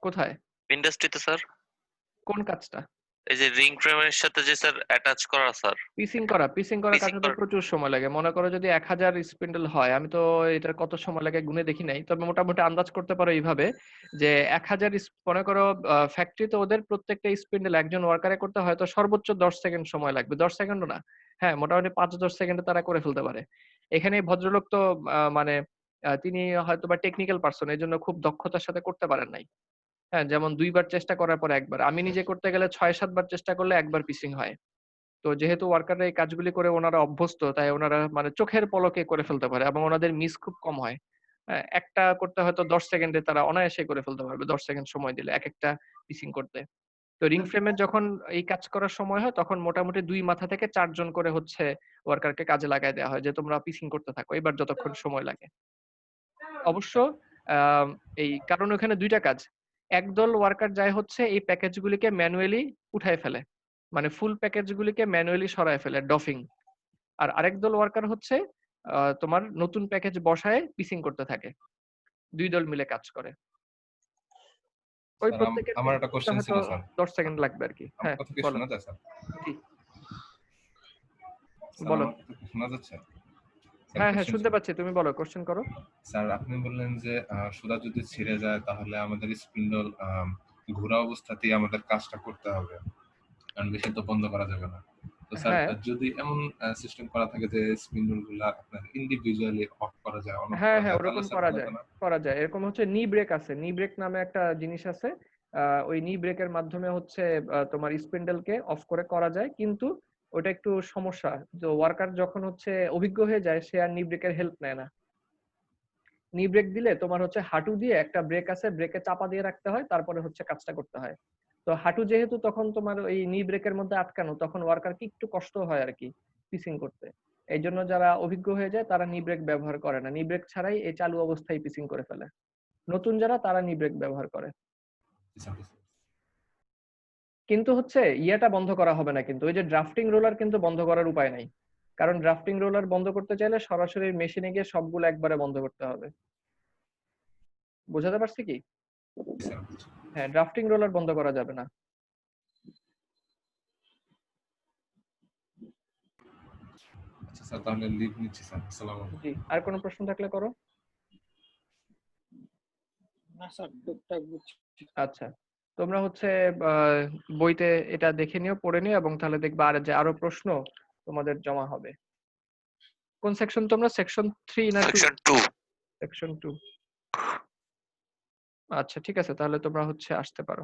কোথায় ইন্ডাস্ট্রিতে স্যার কোন কাজটা? এই যে রিং ফ্রেমের সাথে যে স্যার অ্যাটাচ করা স্যার, পিসিং করা Piecing কাজে তো করা। প্রচুর সময় লাগে। মনে করো যদি 1000 স্পিন্ডল হয়, আমি তো এটার কত সময় লাগে গুনে দেখি নাই, তবে মোটামুটি আন্দাজ করতে পারো এইভাবে যে 1000 মনে করো ফ্যাক্টরিতে ওদের প্রত্যেকটা স্পিন্ডল একজন ওয়ার্কারে করতে হয়তো সর্বোচ্চ 10 সেকেন্ড সময় লাগবে, 10 সেকেন্ডও না, হ্যাঁ মোটামুটি 5-10 সেকেন্ডে তারা করে ফেলতে পারে। এখানে এই ভদ্রলোক তো মানে তিনি হয়তো বা টেকনিক্যাল পারসন, এই জন্য খুব দক্ষতার সাথে করতে পারেন নাই। হ্যাঁ, যেমন 2 বার চেষ্টা করার পর একবার, আমি নিজে করতে গেলে 6-7 বার চেষ্টা করলে একবার পিসিং হয়। তো যেহেতু ওয়ার্কাররা এই কাজগুলি করে ওনারা অভ্যস্ত, তাই ওনারা মানে চোখের পলকে করে ফেলতে পারে, এবং ওনাদের মিস খুব কম হয়। একটা করতে হয়তো 10 সেকেন্ডে তারা অনায়াসে করে ফেলতে পারবে, 10 সেকেন্ড সময় দিলে একেকটা পিসিং করতে। তো রিং ফ্রেমের যখন এই কাজ করার সময় হয় তখন মোটামুটি 2 মাথা থেকে 4 জন করে হচ্ছে ওয়ার্কারকে কাজে লাগায় দেওয়া হয় যে তোমরা পিসিং করতে থাকো এবার যতক্ষণ সময় লাগে। অবশ্য আম এই কারণ ওখানে ২ টা কাজ। একদল ওয়ার্কার যায় হচ্ছে এই প্যাকেজগুলিকে ম্যানুয়ালি উঠায় ফেলে। মানে ফুল প্যাকেজগুলিকে ম্যানুয়ালি সরায় ফেলে, ডফিং। আর আরেক দল ওয়ার্কার হচ্ছে তোমার নতুন প্যাকেজ বসায় পিসিং করতে থাকে। ২ দল মিলে কাজ করে। ওই স্যার প্রত্যেকের আমার পিসিং একটা করতে কোশ্চেন হয়তো ছিল স্যার। ১০ সেকেন্ড লাগবে আরকি। আমার হ্যাঁ, কথা কি বলো। শোনা যায় স্যার? জি, স্যার বলো। আমার কথা কি শোনা যাচ্ছে? স্যার হ্যাঁ, কোশ্চেন শুনতে ছিল। পাচ্ছি। তুমি বলো, কোয়েশ্চেন করো। স্যার আপনি বললেন যে সুতা যদি ছিঁড়ে যায় তাহলে আমাদের স্পিন্ডল ঘোরা অবস্থাতেই আমাদের কাজটা করতে হবে, কারণ বেশি তো বন্ধ করা যাবে না। তো স্যার হ্যাঁ, যদি এমন সিস্টেম করা থাকে যে স্পিন্ডল গুলা আপনার ইন্ডিভিজুয়ালি অফ করা যায়, অন অফ হ্যাঁ, করা হ্যাঁ, যায়, তাহলে ওরকম স্যার করা ভালো যায়, হতো না? করা যায়। এরকম হচ্ছে নি ব্রেক আছে। নি ব্রেক নামে একটা জিনিস আছে। ওই নি ব্রেকের মাধ্যমে হচ্ছে তোমার স্পিন্ডলকে অফ করে করা যায়। কিন্তু ওটা একটু সমস্যা। তো ওয়ার্কার যখন হচ্ছে অভিজ্ঞ হয়ে যায় সে আর নি ব্রেকের হেল্প নেয় না। নি ব্রেক দিলে তোমার হচ্ছে হাঁটু দিয়ে একটা ব্রেক আছে, ব্রেকে চাপা দিয়ে রাখতে হয়, তারপরে হচ্ছে কাজটা করতে হয়। তো হাঁটু যেহেতু তখন তোমার ওই নি ব্রেকের মধ্যে আটকানো, তখন ওয়ার্কারকে একটু কষ্ট হয় আরকি পিসিং করতে। এই জন্য যারা অভিজ্ঞ হয়ে যায় তারা নি ব্রেক ব্যবহার করে না, নি ব্রেক ছাড়াই এই চালু অবস্থায় পিসিং করে ফেলে। নতুন যারা তারা নি ব্রেক ব্যবহার করে। স্যার, কিন্তু হচ্ছে ইয়েটা বন্ধ করা হবে না, কিন্তু ওই যে ড্রাফটিং রোলার কিন্তু বন্ধ করার উপায় নাই। কারণ ড্রাফটিং রোলার বন্ধ করতে চাইলে সরাসরি মেশিনে গিয়ে সবগুলো একবারে বন্ধ করতে হবে। বোঝাতে পারছি কি? স্যার, হ্যাঁ, ড্রাফটিং রোলার বন্ধ করা যাবে না। আচ্ছা স্যার, তাহলে লিভ নিচ্ছি স্যার। আসসালামু আলাইকুম। জি, আর কোনো প্রশ্ন থাকলে করো। না স্যার, টুকটাক বুঝছি। আচ্ছা, তোমরা হচ্ছে আহ, বইতে এটা দেখে নিও, পড়ে নিও, এবং তাহলে দেখবা আর যে আরো প্রশ্ন তোমাদের জমা হবে। কোন সেকশন তোমরা? সেকশন 3 না 2? সেকশন 2। সেকশন 2। আচ্ছা, ঠিক আছে, তাহলে তোমরা হচ্ছে আসতে পারো।